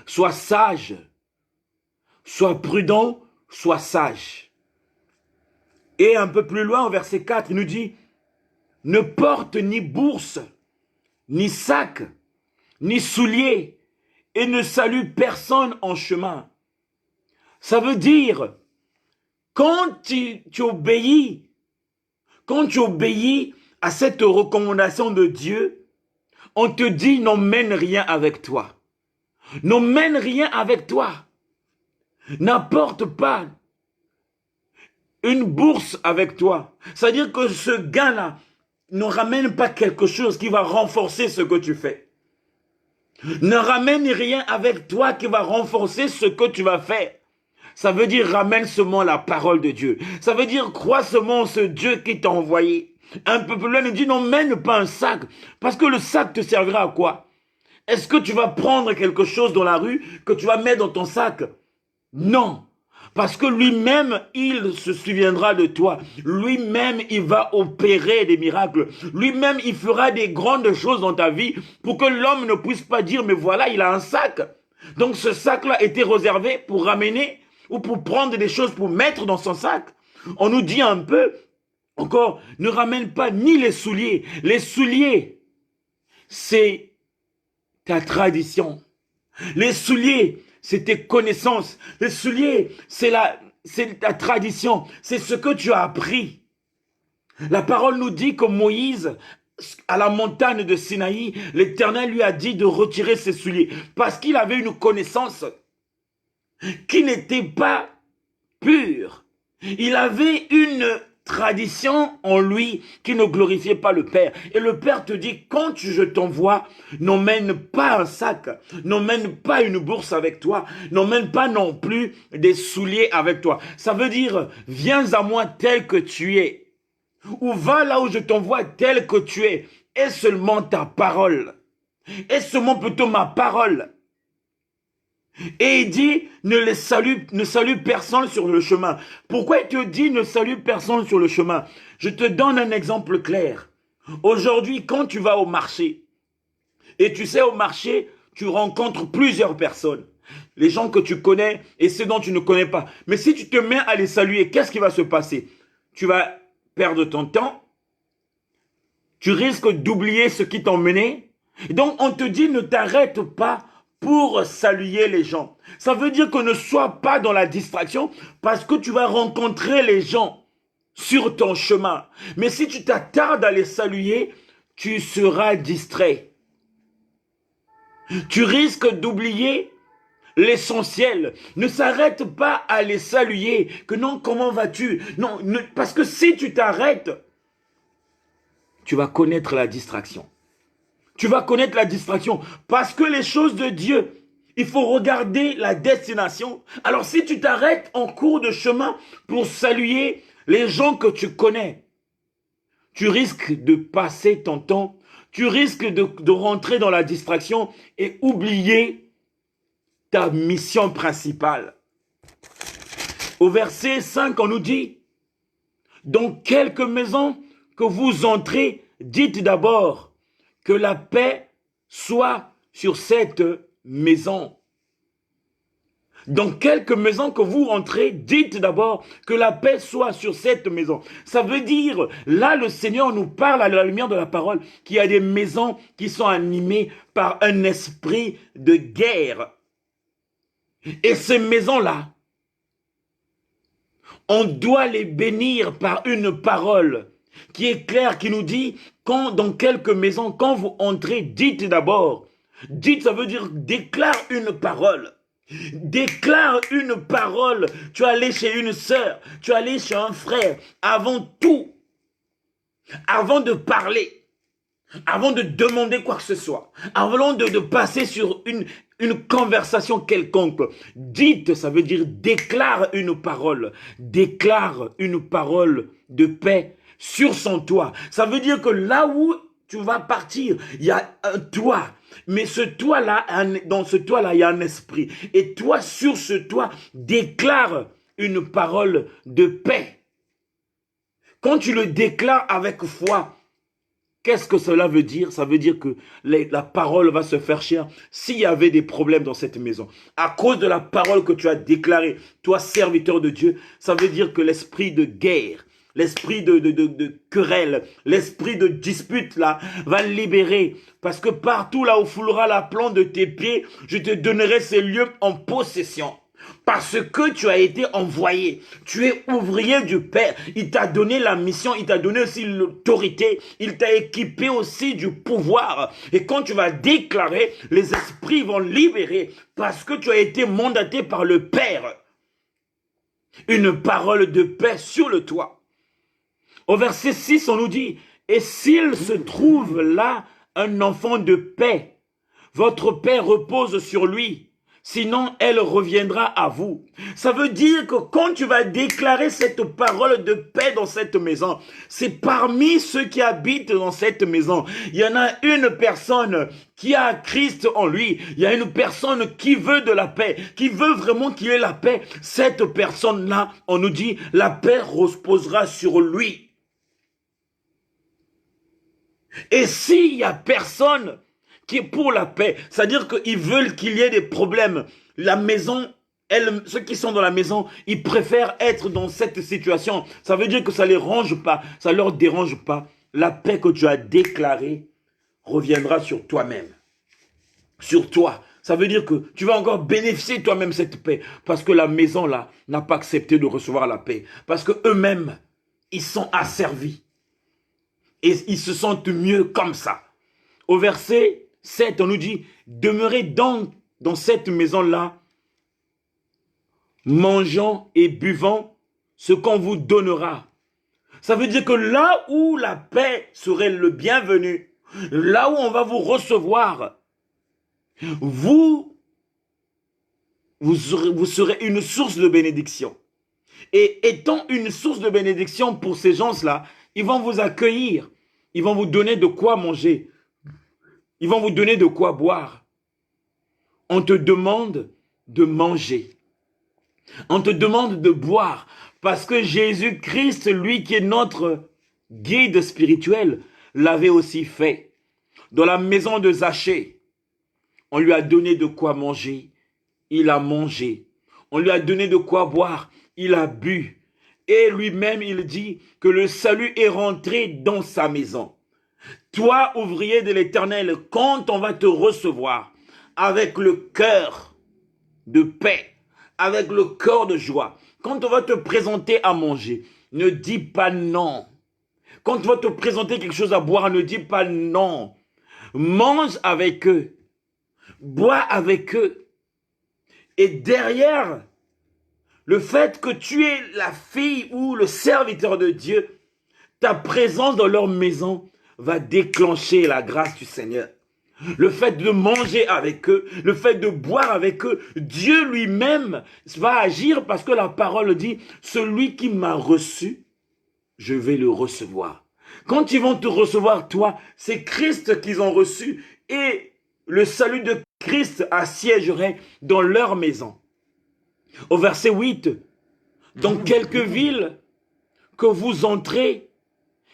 sois sage, sois prudent, sois sage. Et un peu plus loin, au verset 4, il nous dit, ne porte ni bourse, ni sac, ni soulier, et ne salue personne en chemin. Ça veut dire, quand tu obéis à cette recommandation de Dieu, on te dit n'emmène rien avec toi. N'emmène rien avec toi. N'apporte pas une bourse avec toi. C'est-à-dire que ce gars-là ne ramène pas quelque chose qui va renforcer ce que tu fais. Ne ramène rien avec toi qui va renforcer ce que tu vas faire. Ça veut dire ramène seulement la parole de Dieu. Ça veut dire crois seulement ce Dieu qui t'a envoyé. Un peu plus loin, il dit n'emmène pas un sac. Parce que le sac te servira à quoi? Est-ce que tu vas prendre quelque chose dans la rue que tu vas mettre dans ton sac? Non. Parce que lui-même, il se souviendra de toi. Lui-même, il va opérer des miracles. Lui-même, il fera des grandes choses dans ta vie pour que l'homme ne puisse pas dire, mais voilà, il a un sac. Donc ce sac-là était réservé pour ramener ou pour prendre des choses pour mettre dans son sac. On nous dit un peu, encore, ne ramène pas ni les souliers. Les souliers, c'est ta tradition. Les souliers, c'est tes connaissances. Les souliers, c'est ta tradition. C'est ce que tu as appris. La parole nous dit que Moïse, à la montagne de Sinaï, l'Éternel lui a dit de retirer ses souliers. Parce qu'il avait une connaissance qui n'était pas pure. Il avait une tradition en lui qui ne glorifiait pas le Père. Et le Père te dit, quand je t'envoie, n'emmène pas un sac, n'emmène pas une bourse avec toi, n'emmène pas non plus des souliers avec toi. Ça veut dire, viens à moi tel que tu es, ou va là où je t'envoie tel que tu es, et seulement ta parole, et seulement plutôt ma parole. Et il dit, ne salue personne sur le chemin. Pourquoi il te dit ne salue personne sur le chemin? Je te donne un exemple clair. Aujourd'hui, quand tu vas au marché, et tu sais, au marché, tu rencontres plusieurs personnes. Les gens que tu connais et ceux dont tu ne connais pas. Mais si tu te mets à les saluer, qu'est-ce qui va se passer? Tu vas perdre ton temps. Tu risques d'oublier ce qui t'ont mené. Donc, on te dit, ne t'arrête pas pour saluer les gens. Ça veut dire que ne sois pas dans la distraction parce que tu vas rencontrer les gens sur ton chemin. Mais si tu t'attardes à les saluer, tu seras distrait. Tu risques d'oublier l'essentiel. Ne s'arrête pas à les saluer. Que non, comment vas-tu? Non, parce que si tu t'arrêtes, tu vas connaître la distraction. Tu vas connaître la distraction. Parce que les choses de Dieu, il faut regarder la destination. Alors si tu t'arrêtes en cours de chemin pour saluer les gens que tu connais, tu risques de passer ton temps, tu risques de rentrer dans la distraction et oublier ta mission principale. Au verset 5, on nous dit, dans quelque maison que vous entrez, dites d'abord que la paix soit sur cette maison. Dans quelque maison que vous rentrez, dites d'abord que la paix soit sur cette maison. Ça veut dire, là le Seigneur nous parle à la lumière de la parole, qu'il y a des maisons qui sont animées par un esprit de guerre. Et ces maisons-là, on doit les bénir par une parole qui est claire, qui nous dit, dans quelques maisons, quand vous entrez, dites d'abord. Dites, ça veut dire déclare une parole. Déclare une parole. Tu es allé chez une sœur, tu es allé chez un frère. Avant tout, avant de parler, avant de demander quoi que ce soit, avant de passer sur une conversation quelconque, dites, ça veut dire déclare une parole. Déclare une parole de paix sur son toit. Ça veut dire que là où tu vas partir, il y a un toit. Mais ce toit-là, dans ce toit-là, il y a un esprit. Et toi, sur ce toit, déclare une parole de paix. Quand tu le déclares avec foi, qu'est-ce que cela veut dire? Ça veut dire que la parole va se faire chair. S'il y avait des problèmes dans cette maison, à cause de la parole que tu as déclarée, toi, serviteur de Dieu, ça veut dire que l'esprit de guerre, l'esprit de querelle, l'esprit de dispute là, va libérer. Parce que partout là où foulera la plante de tes pieds, je te donnerai ces lieux en possession. Parce que tu as été envoyé, tu es ouvrier du Père, il t'a donné la mission, il t'a donné aussi l'autorité, il t'a équipé aussi du pouvoir. Et quand tu vas déclarer, les esprits vont libérer parce que tu as été mandaté par le Père. Une parole de paix sur le toit. Au verset 6, on nous dit, « Et s'il se trouve là un enfant de paix, votre paix repose sur lui. Sinon, elle reviendra à vous. » Ça veut dire que quand tu vas déclarer cette parole de paix dans cette maison, c'est parmi ceux qui habitent dans cette maison. Il y en a une personne qui a Christ en lui. Il y a une personne qui veut de la paix, qui veut vraiment qu'il y ait la paix. Cette personne-là, on nous dit, la paix reposera sur lui. Et s'il y a personne qui est pour la paix, c'est-à-dire qu'ils veulent qu'il y ait des problèmes, la maison, ceux qui sont dans la maison, ils préfèrent être dans cette situation. Ça veut dire que ça ne les range pas, ça ne leur dérange pas. La paix que tu as déclarée reviendra sur toi-même, sur toi. Ça veut dire que tu vas encore bénéficier toi-même cette paix, parce que la maison là n'a pas accepté de recevoir la paix, parce que eux-mêmes, ils sont asservis. Et ils se sentent mieux comme ça. Au verset 7, on nous dit, demeurez dans cette maison-là, mangeant et buvant ce qu'on vous donnera. Ça veut dire que là où la paix serait le bienvenu, là où on va vous recevoir, vous serez une source de bénédiction. Et étant une source de bénédiction pour ces gens-là, ils vont vous accueillir. Ils vont vous donner de quoi manger. Ils vont vous donner de quoi boire. On te demande de manger. On te demande de boire. Parce que Jésus-Christ, lui qui est notre guide spirituel, l'avait aussi fait. Dans la maison de Zachée, on lui a donné de quoi manger. Il a mangé. On lui a donné de quoi boire. Il a bu. Et lui-même, il dit que le salut est rentré dans sa maison. Toi, ouvrier de l'Éternel, quand on va te recevoir, avec le cœur de paix, avec le cœur de joie. Quand on va te présenter à manger, ne dis pas non. Quand on va te présenter quelque chose à boire, ne dis pas non. Mange avec eux, bois avec eux. Et derrière, le fait que tu es la fille ou le serviteur de Dieu, ta présence dans leur maison va déclencher la grâce du Seigneur. Le fait de manger avec eux, le fait de boire avec eux, Dieu lui-même va agir parce que la parole dit, celui qui m'a reçu, je vais le recevoir. Quand ils vont te recevoir, toi, c'est Christ qu'ils ont reçu et le salut de Christ assiégerait dans leur maison. Au verset 8, dans quelques villes que vous entrez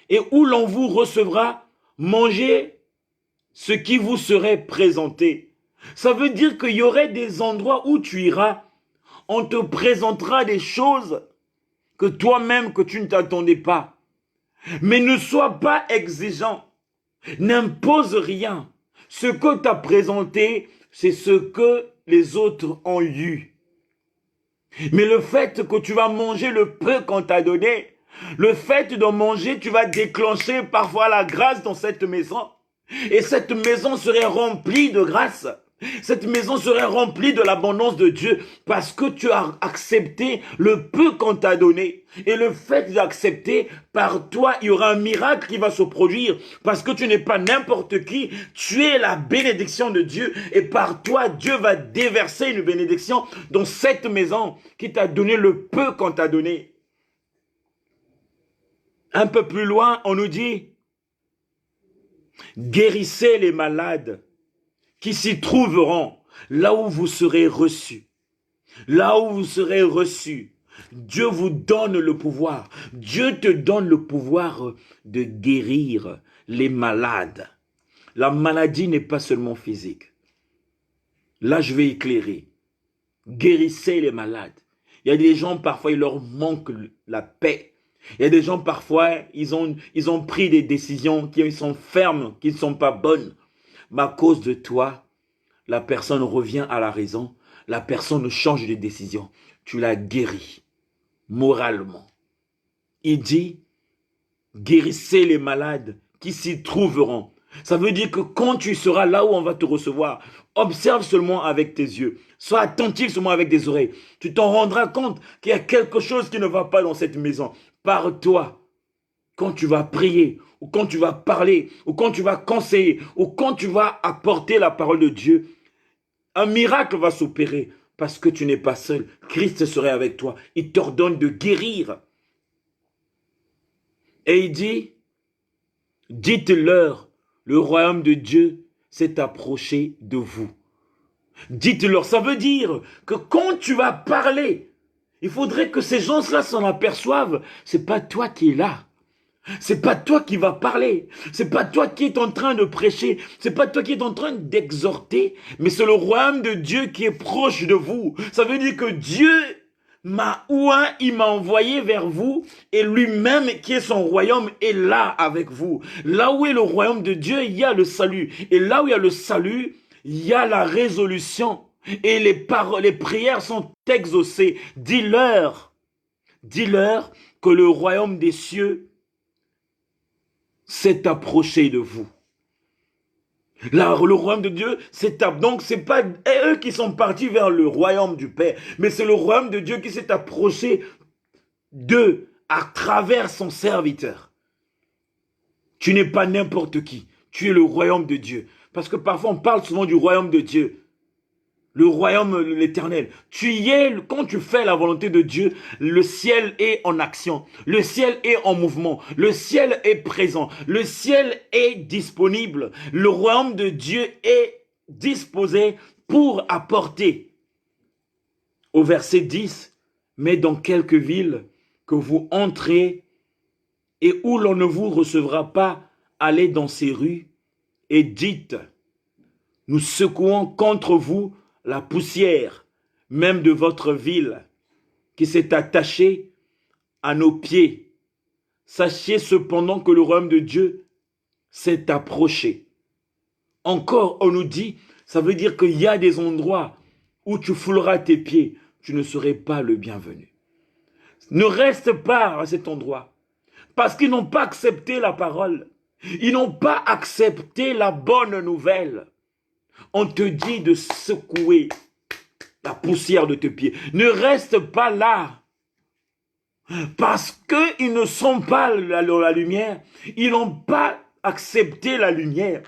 et où l'on vous recevra, mangez ce qui vous serait présenté. Ça veut dire qu'il y aurait des endroits où tu iras, on te présentera des choses que toi-même que tu ne t'attendais pas. Mais ne sois pas exigeant, n'impose rien. Ce que tu as présenté, c'est ce que les autres ont eu. Mais le fait que tu vas manger le peu qu'on t'a donné, le fait de manger, tu vas déclencher parfois la grâce dans cette maison. Et cette maison serait remplie de grâce. Cette maison serait remplie de l'abondance de Dieu parce que tu as accepté le peu qu'on t'a donné. Et le fait d'accepter, par toi, il y aura un miracle qui va se produire parce que tu n'es pas n'importe qui. Tu es la bénédiction de Dieu et par toi, Dieu va déverser une bénédiction dans cette maison qui t'a donné le peu qu'on t'a donné. Un peu plus loin, on nous dit, guérissez les malades qui s'y trouveront, là où vous serez reçus. Là où vous serez reçus, Dieu vous donne le pouvoir. Dieu te donne le pouvoir de guérir les malades. La maladie n'est pas seulement physique. Là, je vais éclairer. Guérissez les malades. Il y a des gens, parfois, il leur manque la paix. Il y a des gens, parfois, ils ont pris des décisions qui sont fermes, qui ne sont pas bonnes. Mais à cause de toi, la personne revient à la raison, la personne change de décision. Tu l'as guéri moralement. Il dit, guérissez les malades qui s'y trouveront. Ça veut dire que quand tu seras là où on va te recevoir, observe seulement avec tes yeux. Sois attentif seulement avec tes oreilles. Tu t'en rendras compte qu'il y a quelque chose qui ne va pas dans cette maison. Par toi, quand tu vas prier, ou quand tu vas parler, ou quand tu vas conseiller, ou quand tu vas apporter la parole de Dieu, un miracle va s'opérer parce que tu n'es pas seul. Christ serait avec toi. Il t'ordonne de guérir. Et il dit, dites-leur, le royaume de Dieu s'est approché de vous. Dites-leur, ça veut dire que quand tu vas parler, il faudrait que ces gens-là s'en aperçoivent. C'est pas toi qui es là. C'est pas toi qui vas parler. C'est pas toi qui es en train de prêcher. C'est pas toi qui es en train d'exhorter. Mais c'est le royaume de Dieu qui est proche de vous. Ça veut dire que Dieu il m'a envoyé vers vous et lui-même qui est son royaume est là avec vous. Là où est le royaume de Dieu, il y a le salut. Et là où il y a le salut, il y a la résolution. Et les prières sont exaucées. Dis-leur que le royaume des cieux s'est approché de vous. Là, le royaume de Dieu donc c'est pas eux qui sont partis vers le royaume du Père, mais c'est le royaume de Dieu qui s'est approché d'eux à travers son serviteur. Tu n'es pas n'importe qui, tu es le royaume de Dieu. Parce que parfois on parle souvent du royaume de Dieu. Le royaume, l'éternel. Tu y es, quand tu fais la volonté de Dieu, le ciel est en action. Le ciel est en mouvement. Le ciel est présent. Le ciel est disponible. Le royaume de Dieu est disposé pour apporter. Au verset 10, mais dans quelques villes que vous entrez et où l'on ne vous recevra pas, allez dans ces rues et dites, nous secouons contre vous la poussière, même de votre ville, qui s'est attachée à nos pieds. Sachez cependant que le royaume de Dieu s'est approché. Encore, on nous dit, Ça veut dire qu'il y a des endroits où tu fouleras tes pieds, tu ne serais pas le bienvenu. Ne reste pas à cet endroit. Parce qu'ils n'ont pas accepté la parole. Ils n'ont pas accepté la bonne nouvelle. On te dit de secouer la poussière de tes pieds. Ne reste pas là. Parce qu'ils ne sont pas dans la lumière. Ils n'ont pas accepté la lumière.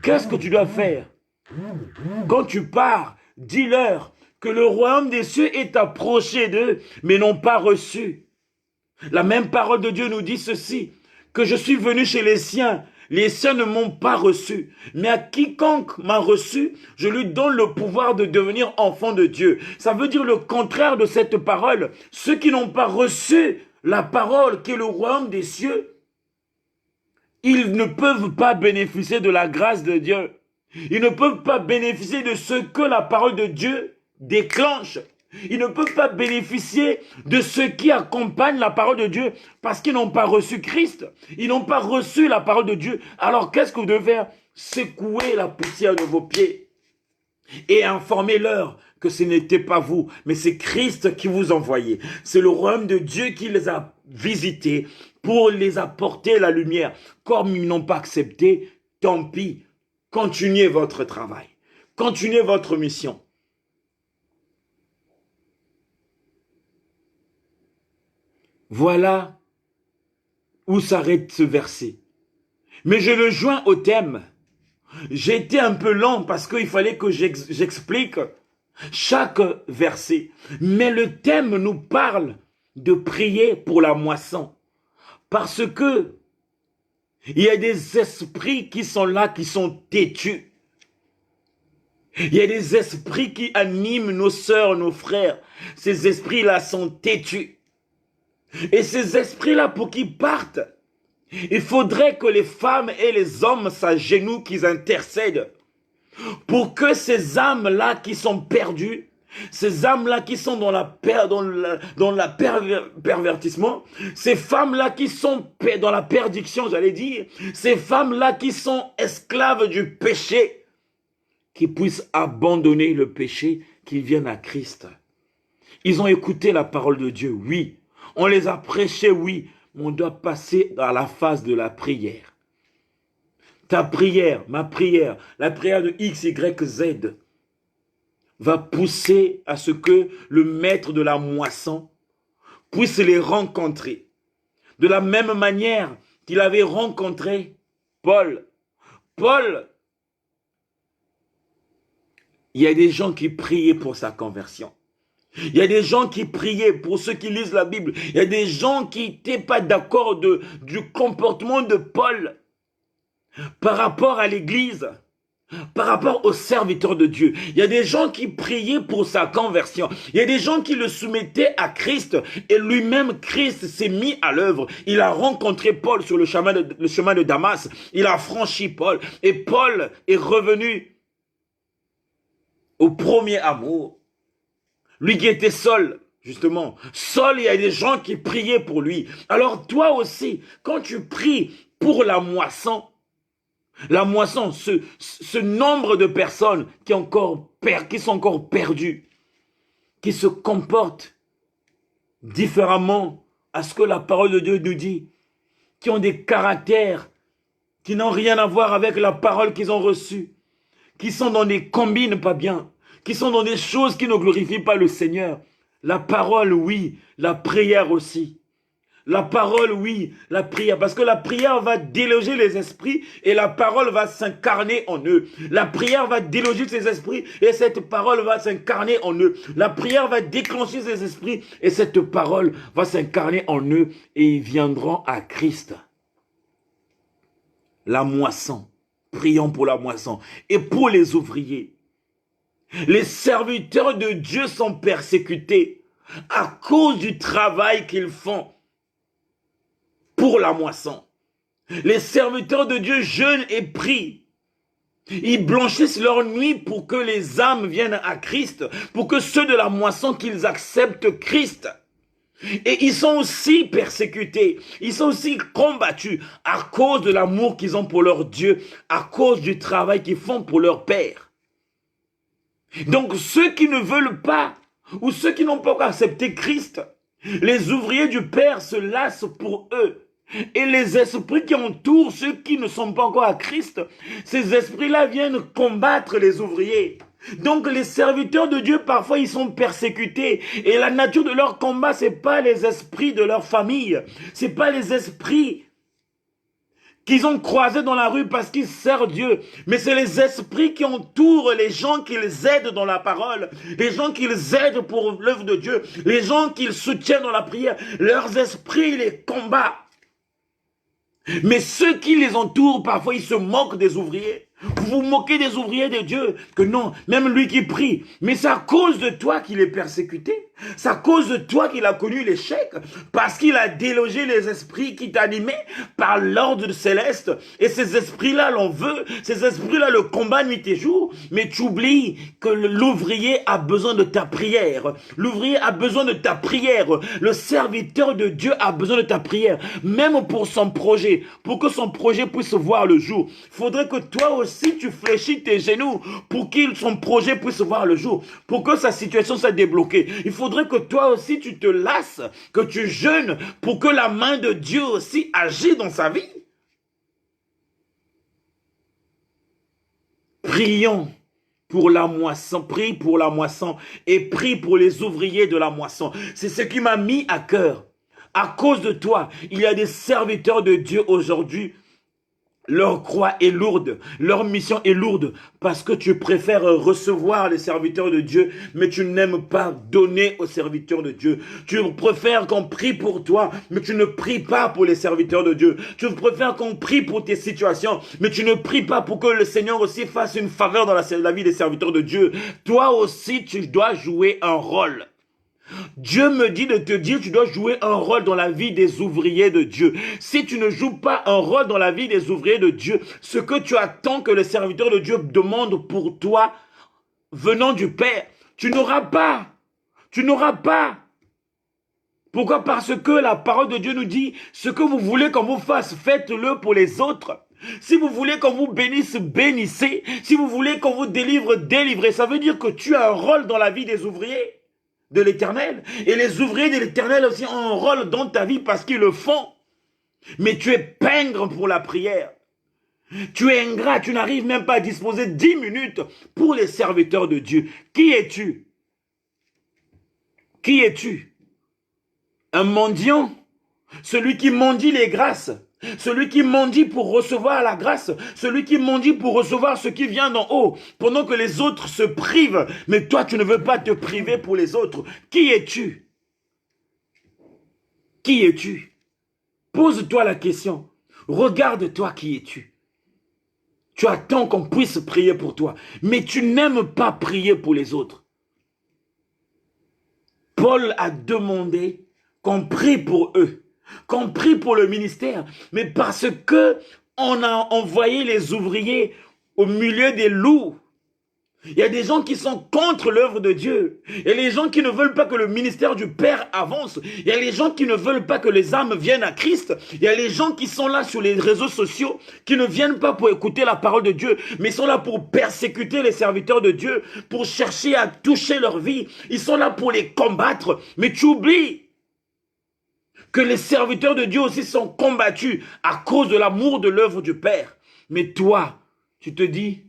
Qu'est-ce que tu dois faire? Quand tu pars, dis-leur que le royaume des cieux est approché d'eux, mais n'ont pas reçu. La même parole de Dieu nous dit ceci, que je suis venu chez les siens ne m'ont pas reçu. Mais à quiconque m'a reçu, je lui donne le pouvoir de devenir enfant de Dieu. Ça veut dire le contraire de cette parole. Ceux qui n'ont pas reçu la parole qui est le royaume des cieux, ils ne peuvent pas bénéficier de la grâce de Dieu. Ils ne peuvent pas bénéficier de ce que la parole de Dieu déclenche. Ils ne peuvent pas bénéficier de ce qui accompagne la parole de Dieu parce qu'ils n'ont pas reçu Christ. Ils n'ont pas reçu la parole de Dieu. Alors qu'est-ce que vous devez faire? Secouer la poussière de vos pieds et informez-leur que ce n'était pas vous, mais c'est Christ qui vous envoyait. C'est le royaume de Dieu qui les a visités pour les apporter la lumière. Comme ils n'ont pas accepté, tant pis. Continuez votre travail. Continuez votre mission. Voilà où s'arrête ce verset. Mais je le joins au thème. J'ai été un peu lent parce qu'il fallait que j'explique chaque verset. Mais le thème nous parle de prier pour la moisson. Parce que il y a des esprits qui sont là, qui sont têtus. Il y a des esprits qui animent nos sœurs, nos frères. Ces esprits-là sont têtus. Et ces esprits-là, pour qu'ils partent, il faudrait que les femmes et les hommes s'agenouillent, qu'ils intercèdent. Pour que ces âmes-là qui sont perdues, ces âmes-là qui sont dans la pervertissement, ces femmes-là qui sont dans la perdition, j'allais dire, ces femmes-là qui sont esclaves du péché, qui puissent abandonner le péché, qu'ils viennent à Christ. Ils ont écouté la parole de Dieu, oui. On les a prêchés, oui. Mais on doit passer à la phase de la prière. Ta prière, ma prière, la prière de X, Y, Z va pousser à ce que le maître de la moisson puisse les rencontrer. De la même manière qu'il avait rencontré Paul. Paul, il y a des gens qui priaient pour sa conversion. Il y a des gens qui priaient pour ceux qui lisent la Bible. Il y a des gens qui n'étaient pas d'accord du comportement de Paul par rapport à l'Église, par rapport aux serviteurs de Dieu. Il y a des gens qui priaient pour sa conversion. Il y a des gens qui le soumettaient à Christ et lui-même, Christ s'est mis à l'œuvre. Il a rencontré Paul sur le chemin de Damas. Il a franchi Paul et Paul est revenu au premier amour. Lui qui était seul, justement. Seul, il y a des gens qui priaient pour lui. Alors toi aussi, quand tu pries pour la moisson, ce nombre de personnes qui sont encore perdues, qui se comportent différemment à ce que la parole de Dieu nous dit, qui ont des caractères qui n'ont rien à voir avec la parole qu'ils ont reçue, qui sont dans des combines pas bien, qui sont dans des choses qui ne glorifient pas le Seigneur. La parole, oui. La prière aussi. La parole, oui. La prière. Parce que la prière va déloger les esprits et la parole va s'incarner en eux. La prière va déloger ces esprits et cette parole va s'incarner en eux. La prière va déclencher ces esprits et cette parole va s'incarner en eux et ils viendront à Christ. La moisson. Prions pour la moisson. Et pour les ouvriers. Les serviteurs de Dieu sont persécutés à cause du travail qu'ils font pour la moisson. Les serviteurs de Dieu jeûnent et prient. Ils blanchissent leur nuit pour que les âmes viennent à Christ, pour que ceux de la moisson qu'ils acceptent Christ. Et ils sont aussi persécutés, ils sont aussi combattus à cause de l'amour qu'ils ont pour leur Dieu, à cause du travail qu'ils font pour leur Père. Donc ceux qui ne veulent pas, ou ceux qui n'ont pas encore accepté Christ, les ouvriers du Père se lassent pour eux. Et les esprits qui entourent ceux qui ne sont pas encore à Christ, ces esprits-là viennent combattre les ouvriers. Donc les serviteurs de Dieu, parfois, ils sont persécutés. Et la nature de leur combat, c'est pas les esprits de leur famille. C'est pas les esprits qu'ils ont croisés dans la rue parce qu'ils servent Dieu. Mais c'est les esprits qui entourent les gens qu'ils aident dans la parole, les gens qu'ils aident pour l'œuvre de Dieu, les gens qu'ils soutiennent dans la prière. Leurs esprits les combattent. Mais ceux qui les entourent, parfois, ils se moquent des ouvriers. Vous vous moquez des ouvriers de Dieu, que non, même lui qui prie. Mais c'est à cause de toi qu'il est persécuté. C'est à cause de toi qu'il a connu l'échec. Parce qu'il a délogé les esprits qui t'animaient par l'ordre céleste. Et ces esprits-là l'en veulent. Ces esprits-là le combattent nuit et jour. Mais tu oublies que l'ouvrier a besoin de ta prière. L'ouvrier a besoin de ta prière. Le serviteur de Dieu a besoin de ta prière. Même pour son projet. Pour que son projet puisse voir le jour. Il faudrait que toi aussi tu fléchis tes genoux pour que son projet puisse voir le jour. Pour que sa situation soit débloquée. Il faudrait que toi aussi tu te lasses, que tu jeûnes pour que la main de Dieu aussi agisse dans sa vie. Prions pour la moisson, prie pour la moisson et prie pour les ouvriers de la moisson. C'est ce qui m'a mis à cœur. À cause de toi, il y a des serviteurs de Dieu aujourd'hui. Leur croix est lourde, leur mission est lourde, parce que tu préfères recevoir les serviteurs de Dieu, mais tu n'aimes pas donner aux serviteurs de Dieu. Tu préfères qu'on prie pour toi, mais tu ne pries pas pour les serviteurs de Dieu. Tu préfères qu'on prie pour tes situations, mais tu ne pries pas pour que le Seigneur aussi fasse une faveur dans la vie des serviteurs de Dieu. Toi aussi, tu dois jouer un rôle. Dieu me dit de te dire, tu dois jouer un rôle dans la vie des ouvriers de Dieu. Si tu ne joues pas un rôle dans la vie des ouvriers de Dieu, ce que tu attends que le serviteur de Dieu demande pour toi, venant du Père, tu n'auras pas. Tu n'auras pas. Pourquoi? Parce que la parole de Dieu nous dit, ce que vous voulez qu'on vous fasse, faites-le pour les autres. Si vous voulez qu'on vous bénisse, bénissez. Si vous voulez qu'on vous délivre, délivrez. Ça veut dire que tu as un rôle dans la vie des ouvriers de l'Éternel. Et les ouvriers de l'Éternel aussi ont un rôle dans ta vie parce qu'ils le font. Mais tu es pingre pour la prière. Tu es ingrat, tu n'arrives même pas à disposer 10 minutes pour les serviteurs de Dieu. Qui es-tu? Qui es-tu? Un mendiant? Celui qui mendie les grâces? Celui qui mendie pour recevoir la grâce, celui qui mendie pour recevoir ce qui vient d'en haut, pendant que les autres se privent, mais toi tu ne veux pas te priver pour les autres. Qui es-tu? Qui es-tu? Pose-toi la question. Regarde-toi, qui es-tu? Tu attends qu'on puisse prier pour toi, mais tu n'aimes pas prier pour les autres. Paul a demandé qu'on prie pour eux, qu'on prie pour le ministère, mais parce que on a envoyé les ouvriers au milieu des loups. Il y a des gens qui sont contre l'œuvre de Dieu. Il y a les gens qui ne veulent pas que le ministère du Père avance. Il y a les gens qui ne veulent pas que les âmes viennent à Christ. Il y a les gens qui sont là sur les réseaux sociaux, qui ne viennent pas pour écouter la parole de Dieu, mais sont là pour persécuter les serviteurs de Dieu, pour chercher à toucher leur vie. Ils sont là pour les combattre. Mais tu oublies que les serviteurs de Dieu aussi sont combattus à cause de l'amour de l'œuvre du Père. Mais toi, tu te dis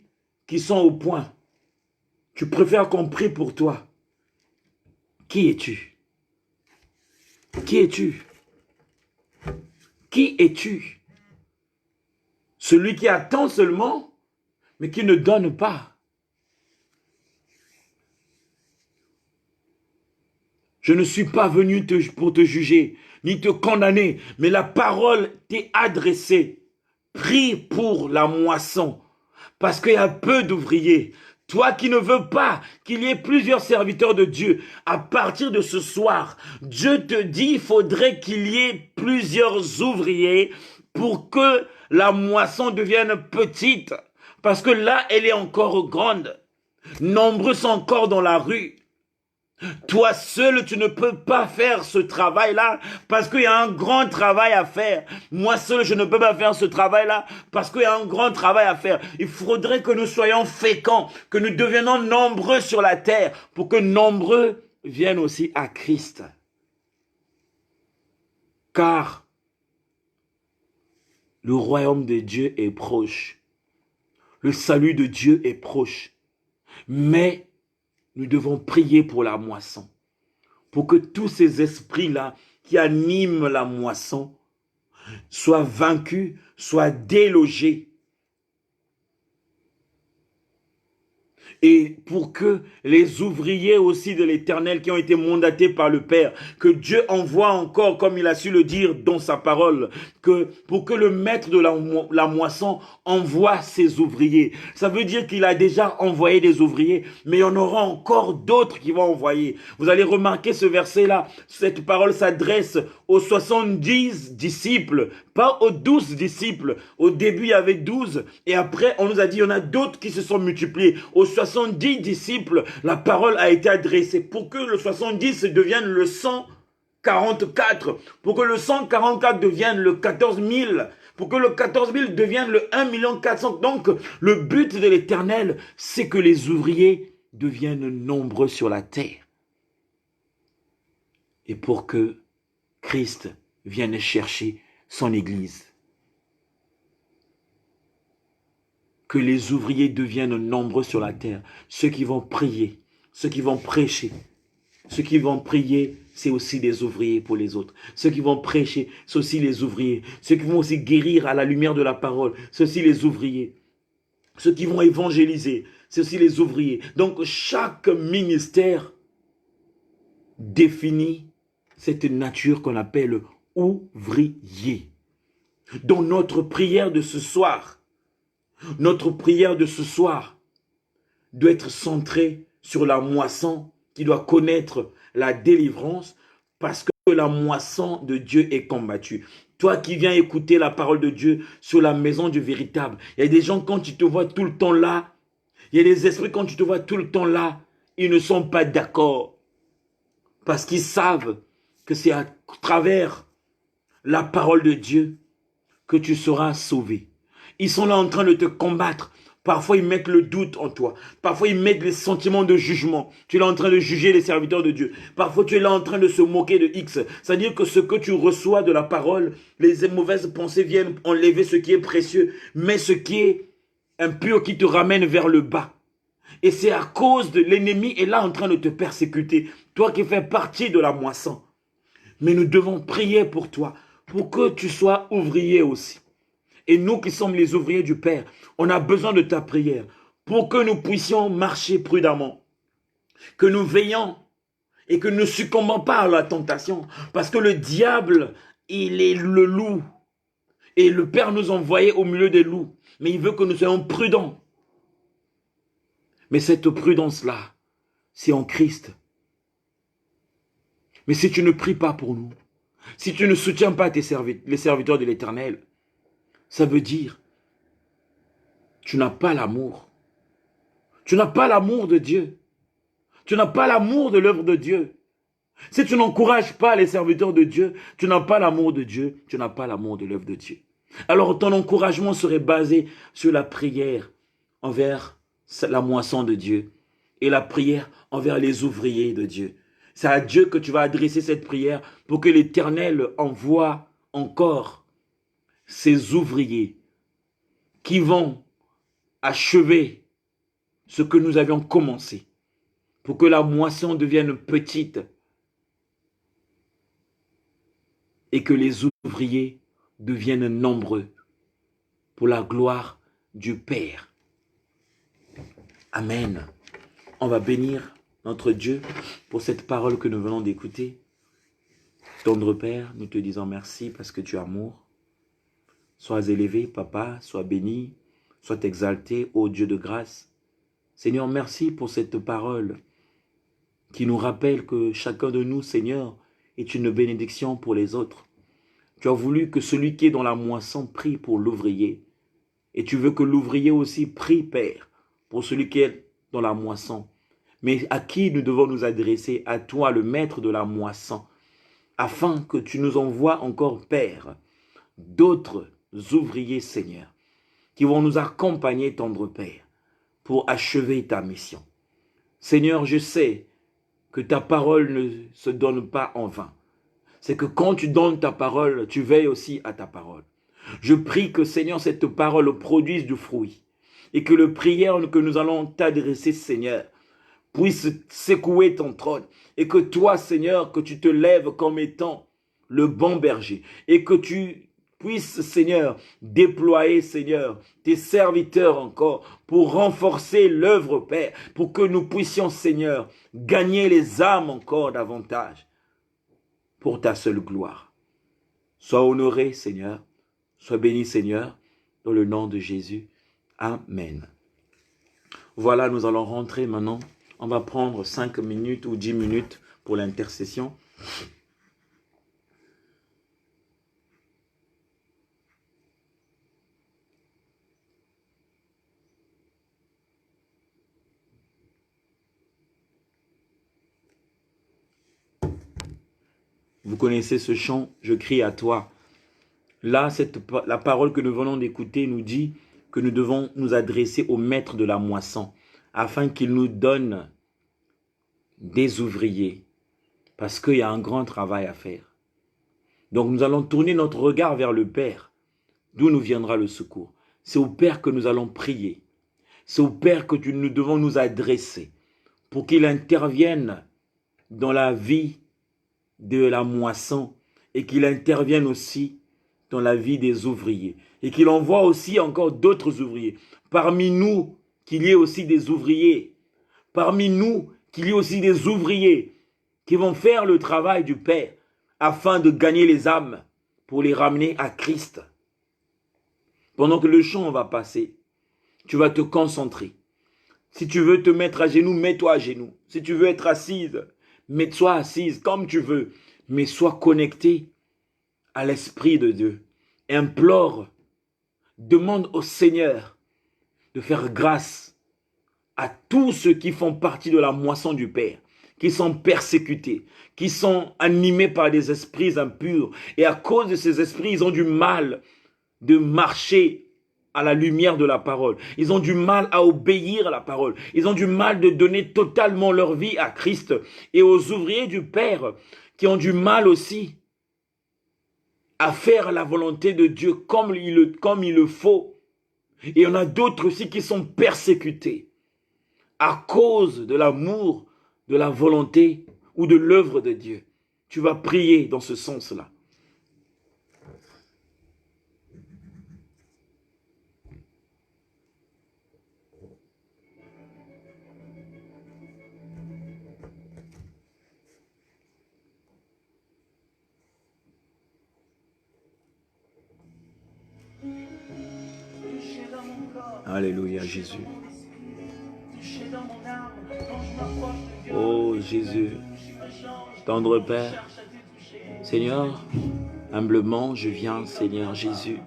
qu'ils sont au point. Tu préfères qu'on prie pour toi. Qui es-tu? Qui es-tu? Qui es-tu? Celui qui attend seulement, mais qui ne donne pas. Je ne suis pas venu pour te juger, ni te condamner, mais la parole t'est adressée. Prie pour la moisson, parce qu'il y a peu d'ouvriers. Toi qui ne veux pas qu'il y ait plusieurs serviteurs de Dieu, à partir de ce soir, Dieu te dit il faudrait qu'il y ait plusieurs ouvriers pour que la moisson devienne petite. Parce que là, elle est encore grande. Nombreux sont encore dans la rue. Toi seul, tu ne peux pas faire ce travail-là parce qu'il y a un grand travail à faire. Moi seul, je ne peux pas faire ce travail-là parce qu'il y a un grand travail à faire. Il faudrait que nous soyons féconds, que nous deviennons nombreux sur la terre pour que nombreux viennent aussi à Christ. Car le royaume de Dieu est proche. Le salut de Dieu est proche. Mais nous devons prier pour la moisson. Pour que tous ces esprits-là qui animent la moisson soient vaincus, soient délogés. Et pour que les ouvriers aussi de l'Éternel qui ont été mandatés par le Père, que Dieu envoie encore, comme il a su le dire dans sa parole, pour que le maître de la moisson envoie ses ouvriers. Ça veut dire qu'il a déjà envoyé des ouvriers, mais il y en aura encore d'autres qui vont envoyer. Vous allez remarquer ce verset-là, cette parole s'adresse aux 70 disciples, pas aux 12 disciples. Au début, il y avait 12, et après, on nous a dit, il y en a d'autres qui se sont multipliés. Aux 70 disciples, la parole a été adressée pour que le 70 devienne le 144, pour que le 144 devienne le 14 000, pour que le 14 000 devienne le 1 400 000. Donc, le but de l'Éternel, c'est que les ouvriers deviennent nombreux sur la terre. Et pour que Christ vienne chercher son Église. Que les ouvriers deviennent nombreux sur la terre. Ceux qui vont prier, ceux qui vont prêcher. Ceux qui vont prier, c'est aussi des ouvriers pour les autres. Ceux qui vont prêcher, c'est aussi les ouvriers. Ceux qui vont aussi guérir à la lumière de la parole, c'est aussi les ouvriers. Ceux qui vont évangéliser, c'est aussi les ouvriers. Donc chaque ministère définit cette nature qu'on appelle ouvrier. Donc notre prière de ce soir, doit être centrée sur la moisson qui doit connaître la délivrance parce que la moisson de Dieu est combattue. Toi qui viens écouter la parole de Dieu sur la maison du véritable, il y a des gens quand tu te vois tout le temps là, il y a des esprits quand tu te vois tout le temps là, ils ne sont pas d'accord parce qu'ils savent que c'est à travers la parole de Dieu que tu seras sauvé. Ils sont là en train de te combattre. Parfois, ils mettent le doute en toi. Parfois, ils mettent les sentiments de jugement. Tu es là en train de juger les serviteurs de Dieu. Parfois, tu es là en train de se moquer de X. C'est-à-dire que ce que tu reçois de la parole, les mauvaises pensées viennent enlever ce qui est précieux, mais ce qui est impur qui te ramène vers le bas. Et c'est à cause de l'ennemi est là en train de te persécuter. Toi qui fais partie de la moisson. Mais nous devons prier pour toi, pour que tu sois ouvrier aussi. Et nous qui sommes les ouvriers du Père, on a besoin de ta prière pour que nous puissions marcher prudemment, que nous veillons et que nous ne succombons pas à la tentation. Parce que le diable, il est le loup. Et le Père nous envoyait au milieu des loups. Mais il veut que nous soyons prudents. Mais cette prudence-là, c'est en Christ. Mais si tu ne pries pas pour nous, si tu ne soutiens pas les serviteurs de l'Éternel, ça veut dire tu n'as pas l'amour. Tu n'as pas l'amour de Dieu. Tu n'as pas l'amour de l'œuvre de Dieu. Si tu n'encourages pas les serviteurs de Dieu, tu n'as pas l'amour de Dieu, tu n'as pas l'amour de l'œuvre de Dieu. Alors ton encouragement serait basé sur la prière envers la moisson de Dieu et la prière envers les ouvriers de Dieu. C'est à Dieu que tu vas adresser cette prière pour que l'Éternel envoie encore ses ouvriers qui vont achever ce que nous avions commencé pour que la moisson devienne petite et que les ouvriers deviennent nombreux pour la gloire du Père. Amen. On va bénir notre Dieu pour cette parole que nous venons d'écouter. Tendre Père, nous te disons merci parce que tu es amour. Sois élevé, Papa, sois béni, sois exalté, ô Dieu de grâce. Seigneur, merci pour cette parole qui nous rappelle que chacun de nous, Seigneur, est une bénédiction pour les autres. Tu as voulu que celui qui est dans la moisson prie pour l'ouvrier. Et tu veux que l'ouvrier aussi prie, Père, pour celui qui est dans la moisson. Mais à qui nous devons nous adresser? À toi, le maître de la moisson, afin que tu nous envoies encore, Père, d'autres ouvriers, Seigneur, qui vont nous accompagner, tendre Père, pour achever ta mission. Seigneur, je sais que ta parole ne se donne pas en vain. C'est que quand tu donnes ta parole, tu veilles aussi à ta parole. Je prie que, Seigneur, cette parole produise du fruit et que le prière que nous allons t'adresser, Seigneur, puisse secouer ton trône et que toi, Seigneur, que tu te lèves comme étant le bon berger et que tu puisses, Seigneur, déployer, Seigneur, tes serviteurs encore pour renforcer l'œuvre, Père, pour que nous puissions, Seigneur, gagner les âmes encore davantage pour ta seule gloire. Sois honoré, Seigneur, sois béni, Seigneur, dans le nom de Jésus. Amen. Voilà, nous allons rentrer maintenant. On va prendre 5 minutes ou 10 minutes pour l'intercession. Vous connaissez ce chant, je crie à toi. Là, la parole que nous venons d'écouter nous dit que nous devons nous adresser au maître de la moisson afin qu'il nous donne des ouvriers parce qu'il y a un grand travail à faire. Donc nous allons tourner notre regard vers le Père, d'où nous viendra le secours. C'est au Père que nous allons prier. C'est au Père que nous devons nous adresser pour qu'il intervienne dans la vie de la moisson et qu'il intervienne aussi dans la vie des ouvriers et qu'il envoie aussi encore d'autres ouvriers. Parmi nous, qu'il y ait aussi des ouvriers. Parmi nous, qu'il y ait aussi des ouvriers qui vont faire le travail du Père afin de gagner les âmes pour les ramener à Christ. Pendant que le chant va passer, tu vas te concentrer. Si tu veux te mettre à genoux, mets-toi à genoux. Si tu veux être assise, mets-toi assise comme tu veux, mais sois connecté à l'Esprit de Dieu. Implore, demande au Seigneur de faire grâce à tous ceux qui font partie de la moisson du Père, qui sont persécutés, qui sont animés par des esprits impurs. Et à cause de ces esprits, ils ont du mal de marcher à la lumière de la parole. Ils ont du mal à obéir à la parole. Ils ont du mal de donner totalement leur vie à Christ. Et aux ouvriers du Père qui ont du mal aussi à faire la volonté de Dieu comme il le faut. Et il y en a d'autres aussi qui sont persécutés à cause de l'amour, de la volonté ou de l'œuvre de Dieu. Tu vas prier dans ce sens-là. Alléluia, Jésus. Oh Jésus, tendre Père, Seigneur, humblement je viens, Seigneur Jésus.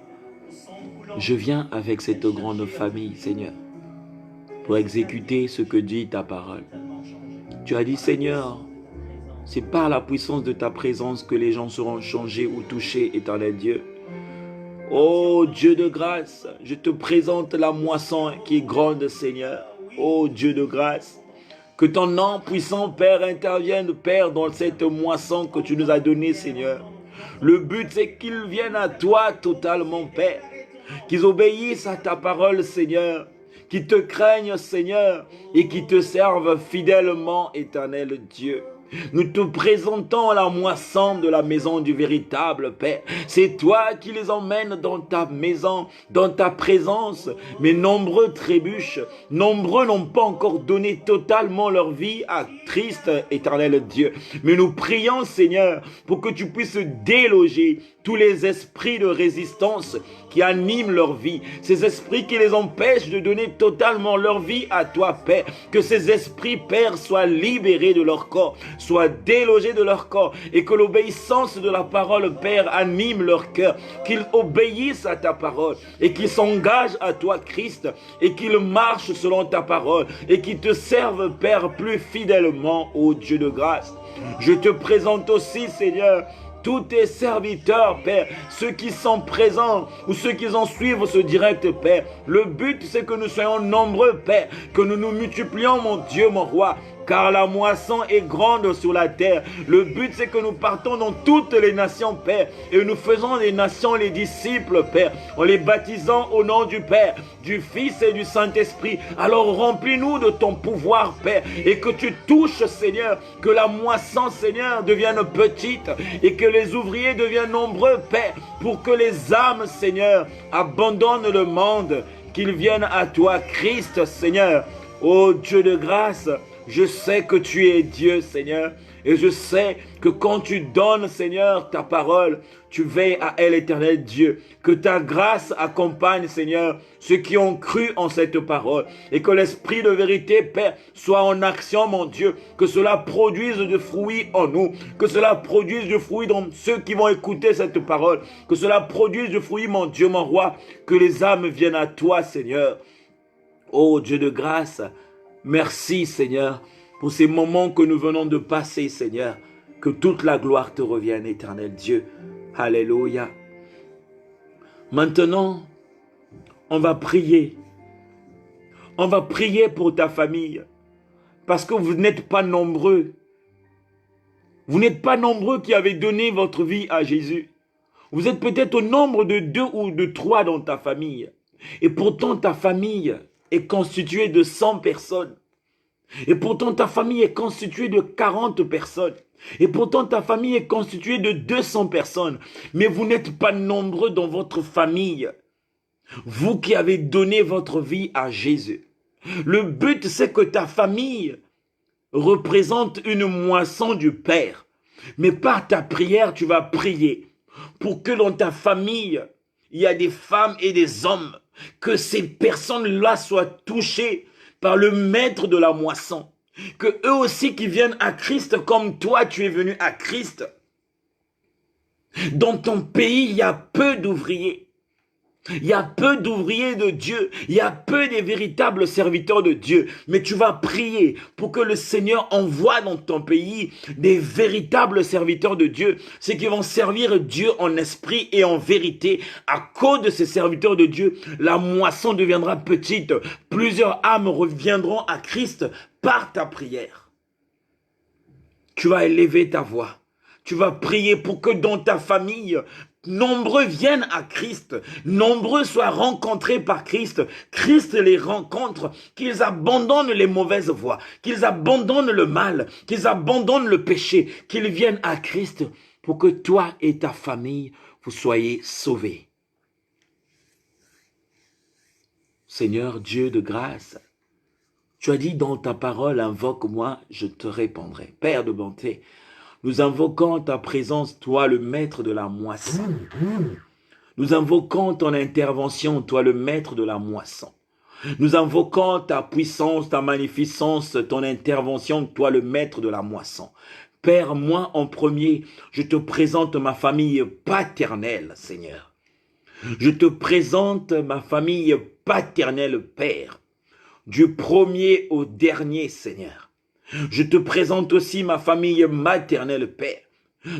Je viens avec cette grande famille, Seigneur, pour exécuter ce que dit ta parole. Tu as dit, Seigneur, c'est par la puissance de ta présence que les gens seront changés ou touchés, éternel Dieu. Oh Dieu de grâce, je te présente la moisson qui est grande, Seigneur. Oh Dieu de grâce, que ton nom puissant, Père, intervienne, Père, dans cette moisson que tu nous as donnée, Seigneur. Le but, c'est qu'ils viennent à toi totalement, Père. Qu'ils obéissent à ta parole, Seigneur. Qu'ils te craignent, Seigneur, et qu'ils te servent fidèlement, éternel Dieu. Nous te présentons la moisson de la maison du véritable Père. C'est toi qui les emmènes dans ta maison, dans ta présence. Mais nombreux trébuchent, nombreux n'ont pas encore donné totalement leur vie à Christ, éternel Dieu. Mais nous prions, Seigneur, pour que tu puisses déloger tous les esprits de résistance qui animent leur vie, ces esprits qui les empêchent de donner totalement leur vie à toi, Père. Que ces esprits, Père, soient libérés de leur corps, soit délogée de leur corps et que l'obéissance de la parole, Père, anime leur cœur, qu'ils obéissent à ta parole et qu'ils s'engagent à toi, Christ, et qu'ils marchent selon ta parole et qu'ils te servent, Père, plus fidèlement, ô Dieu de grâce. Je te présente aussi, Seigneur, tous tes serviteurs, Père, ceux qui sont présents ou ceux qui en suivent ce direct, Père. Le but, c'est que nous soyons nombreux, Père, que nous nous multiplions, mon Dieu, mon roi, car la moisson est grande sur la terre. Le but, c'est que nous partons dans toutes les nations, Père, et nous faisons des nations les disciples, Père, en les baptisant au nom du Père, du Fils et du Saint-Esprit. Alors remplis-nous de ton pouvoir, Père, et que tu touches, Seigneur, que la moisson, Seigneur, devienne petite et que les ouvriers deviennent nombreux, Père, pour que les âmes, Seigneur, abandonnent le monde, qu'ils viennent à toi, Christ, Seigneur. Ô Dieu de grâce, je sais que tu es Dieu, Seigneur, et je sais que quand tu donnes, Seigneur, ta parole, tu veilles à elle, éternel Dieu. Que ta grâce accompagne, Seigneur, ceux qui ont cru en cette parole, et que l'esprit de vérité, Père, soit en action, mon Dieu, que cela produise de fruits en nous, que cela produise de fruits dans ceux qui vont écouter cette parole, que cela produise de fruits, mon Dieu, mon roi, que les âmes viennent à toi, Seigneur. Ô Dieu de grâce, merci, Seigneur, pour ces moments que nous venons de passer, Seigneur. Que toute la gloire te revienne, éternel Dieu. Alléluia. Maintenant, on va prier. On va prier pour ta famille. Parce que vous n'êtes pas nombreux. Vous n'êtes pas nombreux qui avez donné votre vie à Jésus. Vous êtes peut-être au nombre de 2 ou de 3 dans ta famille. Et pourtant, ta famille est constituée de 100 personnes. Et pourtant, ta famille est constituée de 40 personnes. Et pourtant, ta famille est constituée de 200 personnes. Mais vous n'êtes pas nombreux dans votre famille. Vous qui avez donné votre vie à Jésus. Le but, c'est que ta famille représente une moisson du Père. Mais par ta prière, tu vas prier pour que dans ta famille, il y a des femmes et des hommes, que ces personnes-là soient touchées par le maître de la moisson. Que eux aussi qui viennent à Christ comme toi tu es venu à Christ. Dans ton pays, il y a peu d'ouvriers. Il y a peu d'ouvriers de Dieu. Il y a peu des véritables serviteurs de Dieu. Mais tu vas prier pour que le Seigneur envoie dans ton pays des véritables serviteurs de Dieu. Ceux qui vont servir Dieu en esprit et en vérité. À cause de ces serviteurs de Dieu, la moisson deviendra petite. Plusieurs âmes reviendront à Christ par ta prière. Tu vas élever ta voix. Tu vas prier pour que dans ta famille, nombreux viennent à Christ, nombreux soient rencontrés par Christ, Christ les rencontre, qu'ils abandonnent les mauvaises voies, qu'ils abandonnent le mal, qu'ils abandonnent le péché, qu'ils viennent à Christ pour que toi et ta famille, vous soyez sauvés. Seigneur Dieu de grâce, tu as dit dans ta parole, invoque-moi, je te répondrai. Père de bonté, nous invoquons ta présence, toi le maître de la moisson. Nous invoquons ton intervention, toi le maître de la moisson. Nous invoquons ta puissance, ta magnificence, ton intervention, toi le maître de la moisson. Père, moi en premier, je te présente ma famille paternelle, Seigneur. Je te présente ma famille paternelle, Père, du premier au dernier, Seigneur. Je te présente aussi ma famille maternelle, Père,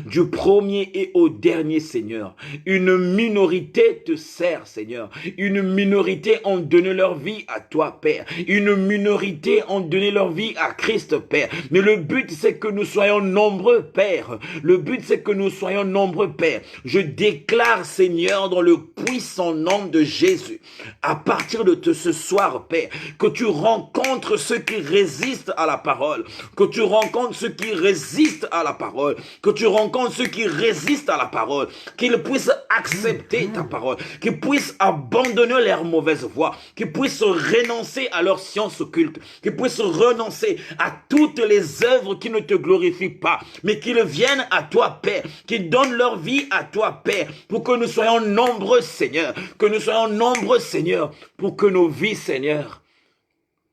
du premier et au dernier, Seigneur. Une minorité te sert, Seigneur. Une minorité ont donné leur vie à toi, Père. Une minorité ont donné leur vie à Christ, Père. Mais le but, c'est que nous soyons nombreux, Père. Le but, c'est que nous soyons nombreux, Père. Je déclare, Seigneur, dans le puissant nom de Jésus, à partir de ce soir, Père, que tu rencontres ceux qui résistent à la parole, que tu rencontres ceux qui résistent à la parole, que tu rencontres ceux qui résistent à la parole, qu'ils puissent accepter ta parole, qu'ils puissent abandonner leurs mauvaises voies, qu'ils puissent renoncer à leurs sciences occultes, qu'ils puissent renoncer à toutes les œuvres qui ne te glorifient pas, mais qu'ils viennent à toi, Père, qu'ils donnent leur vie à toi, Père, pour que nous soyons nombreux, Seigneur, que nous soyons nombreux, Seigneur, pour que nos vies, Seigneur,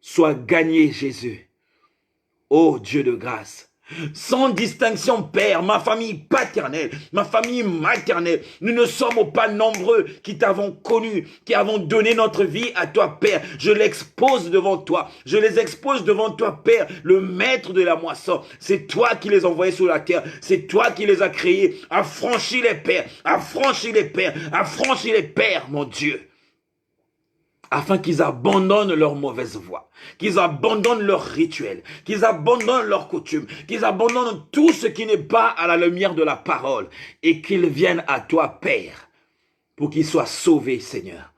soient gagnées, Jésus. Ô Dieu de grâce, Sans distinction, Père, ma famille paternelle, ma famille maternelle, nous ne sommes pas nombreux qui t'avons connu, qui avons donné notre vie à toi, Père. Je l'expose devant toi, je les expose devant toi, Père, le maître de la moisson. C'est toi qui les as envoyés sur la terre, c'est toi qui les as créés. Affranchis les pères, affranchis les pères, affranchis les pères, mon Dieu, afin qu'ils abandonnent leur mauvaise voie, qu'ils abandonnent leurs rituels, qu'ils abandonnent leurs coutumes, qu'ils abandonnent tout ce qui n'est pas à la lumière de la parole, et qu'ils viennent à toi, Père, pour qu'ils soient sauvés, Seigneur,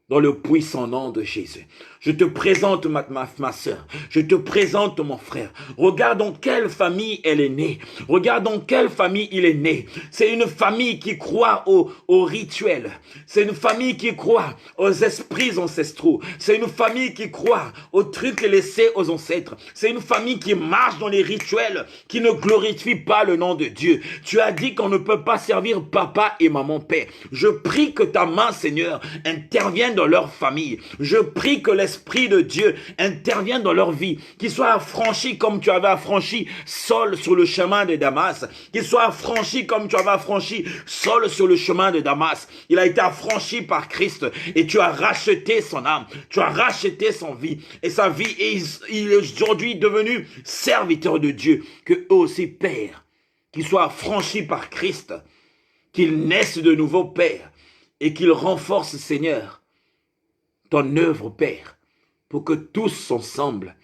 dans le puissant nom de Jésus. Je te présente ma soeur, je te présente mon frère. Regarde dans quelle famille elle est née. Regarde dans quelle famille il est né. C'est une famille qui croit aux rituels. C'est une famille qui croit aux esprits ancestraux. C'est une famille qui croit aux trucs laissés aux ancêtres. C'est une famille qui marche dans les rituels, qui ne glorifie pas le nom de Dieu. Tu as dit qu'on ne peut pas servir papa et maman Père. Je prie que ta main, Seigneur, intervienne dans leur famille. Je prie que l'Esprit de Dieu intervienne dans leur vie, qu'ils soient affranchis comme tu avais affranchi Saul sur le chemin de Damas, qu'ils soient affranchis comme tu avais affranchi Saul sur le chemin de Damas. Il a été affranchi par Christ et tu as racheté son âme, tu as racheté son vie et sa vie, et il est aujourd'hui devenu serviteur de Dieu. Que eux aussi, Père, qu'ils soient affranchis par Christ, qu'ils naissent de nouveau, Père, et qu'ils renforcent, Seigneur, ton œuvre, Père, pour que tous ensemble,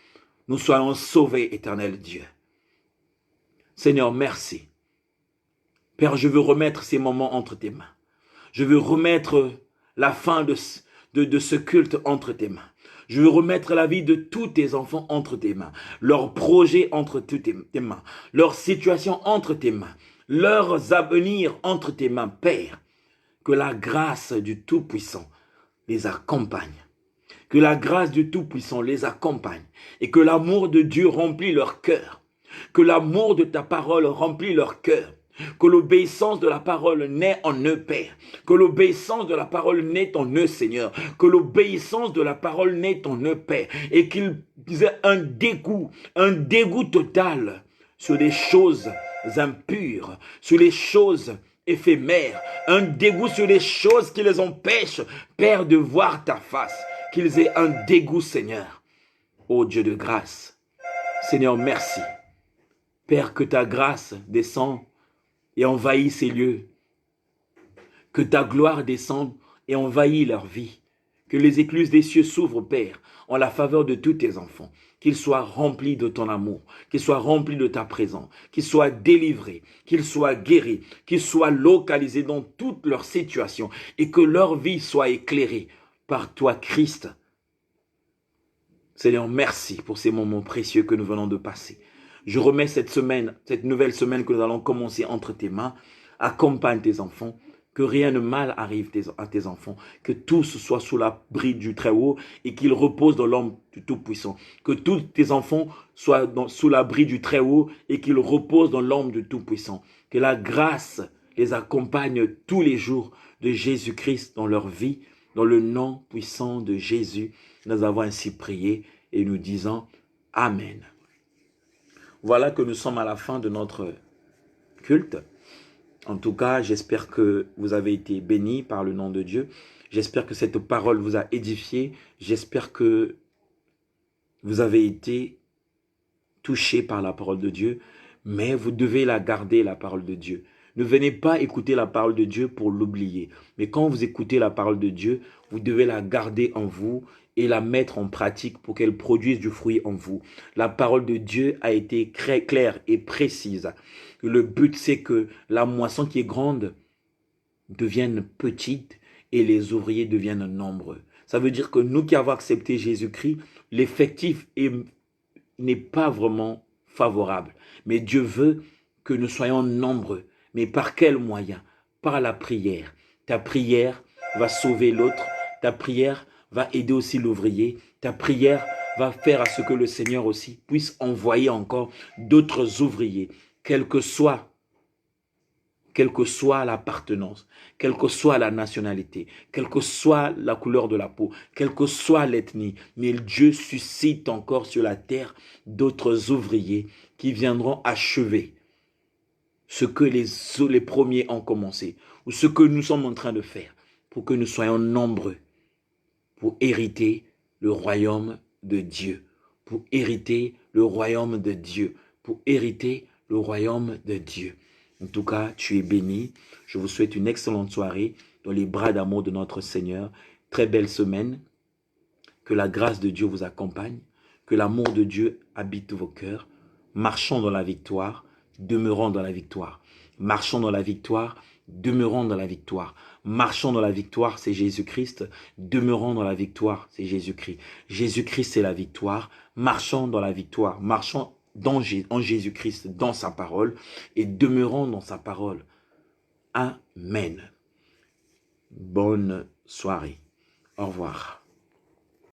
nous soyons sauvés, éternel Dieu. Seigneur, merci. Père, je veux remettre ces moments entre tes mains. Je veux remettre la fin de ce culte entre tes mains. Je veux remettre la vie de tous tes enfants entre tes mains, leurs projets entre tes mains, leur situation entre tes mains, leurs avenirs entre tes mains, Père. Que la grâce du Tout-Puissant les accompagne. Que la grâce du Tout-Puissant les accompagne et que l'amour de Dieu remplit leur cœur. Que l'amour de ta parole remplit leur cœur. Que l'obéissance de la parole naît en eux, Père. Que l'obéissance de la parole naît en eux, Seigneur. Que l'obéissance de la parole naît en eux, Père. Et qu'ils aient un dégoût total sur les choses impures, sur les choses éphémères, un dégoût sur les choses qui les empêchent, Père, de voir ta face. Qu'ils aient un dégoût, Seigneur. Ô Dieu de grâce, Seigneur, merci. Père, que ta grâce descende et envahisse ces lieux. Que ta gloire descende et envahisse leur vie. Que les écluses des cieux s'ouvrent, Père, en la faveur de tous tes enfants. Qu'ils soient remplis de ton amour, qu'ils soient remplis de ta présence, qu'ils soient délivrés, qu'ils soient guéris, qu'ils soient localisés dans toute leur situation et que leur vie soit éclairée par toi, Christ. Seigneur, merci pour ces moments précieux que nous venons de passer. Je remets cette semaine, cette nouvelle semaine que nous allons commencer entre tes mains. Accompagne tes enfants, que rien de mal arrive à tes enfants, que tous soient sous l'abri du Très-Haut et qu'ils reposent dans l'ombre du Tout-Puissant. Que tous tes enfants soient sous l'abri du Très-Haut et qu'ils reposent dans l'ombre du Tout-Puissant. Que la grâce les accompagne tous les jours de Jésus-Christ dans leur vie. Dans le nom puissant de Jésus, nous avons ainsi prié et nous disons Amen. Voilà que nous sommes à la fin de notre culte. En tout cas, j'espère que vous avez été bénis par le nom de Dieu. J'espère que cette parole vous a édifié. J'espère que vous avez été touchés par la parole de Dieu. Mais vous devez la garder, la parole de Dieu. Ne venez pas écouter la parole de Dieu pour l'oublier. Mais quand vous écoutez la parole de Dieu, vous devez la garder en vous et la mettre en pratique pour qu'elle produise du fruit en vous. La parole de Dieu a été très claire et précise. Le but, c'est que la moisson qui est grande devienne petite et les ouvriers deviennent nombreux. Ça veut dire que nous qui avons accepté Jésus-Christ, l'effectif n'est pas vraiment favorable. Mais Dieu veut que nous soyons nombreux. Mais par quel moyen? Par la prière. Ta prière va sauver l'autre. Ta prière va aider aussi l'ouvrier. Ta prière va faire à ce que le Seigneur aussi puisse envoyer encore d'autres ouvriers. Quel que soit quelle que soit l'appartenance, quelle que soit la nationalité, quelle que soit la couleur de la peau, quelle que soit l'ethnie. Mais Dieu suscite encore sur la terre d'autres ouvriers qui viendront achever ce que les premiers ont commencé, ou ce que nous sommes en train de faire, pour que nous soyons nombreux, pour hériter le royaume de Dieu, pour hériter le royaume de Dieu, pour hériter le royaume de Dieu. En tout cas, tu es béni. Je vous souhaite une excellente soirée dans les bras d'amour de notre Seigneur. Très belle semaine. Que la grâce de Dieu vous accompagne. Que l'amour de Dieu habite vos cœurs. Marchons dans la victoire. Demeurons dans la victoire. Marchons dans la victoire. Demeurons dans la victoire. Marchons dans la victoire, c'est Jésus-Christ. Demeurons dans la victoire, c'est Jésus-Christ. Jésus-Christ, c'est la victoire. Marchons dans la victoire. Marchons en Jésus-Christ, dans sa parole, et demeurons dans sa parole. Amen. Bonne soirée. Au revoir.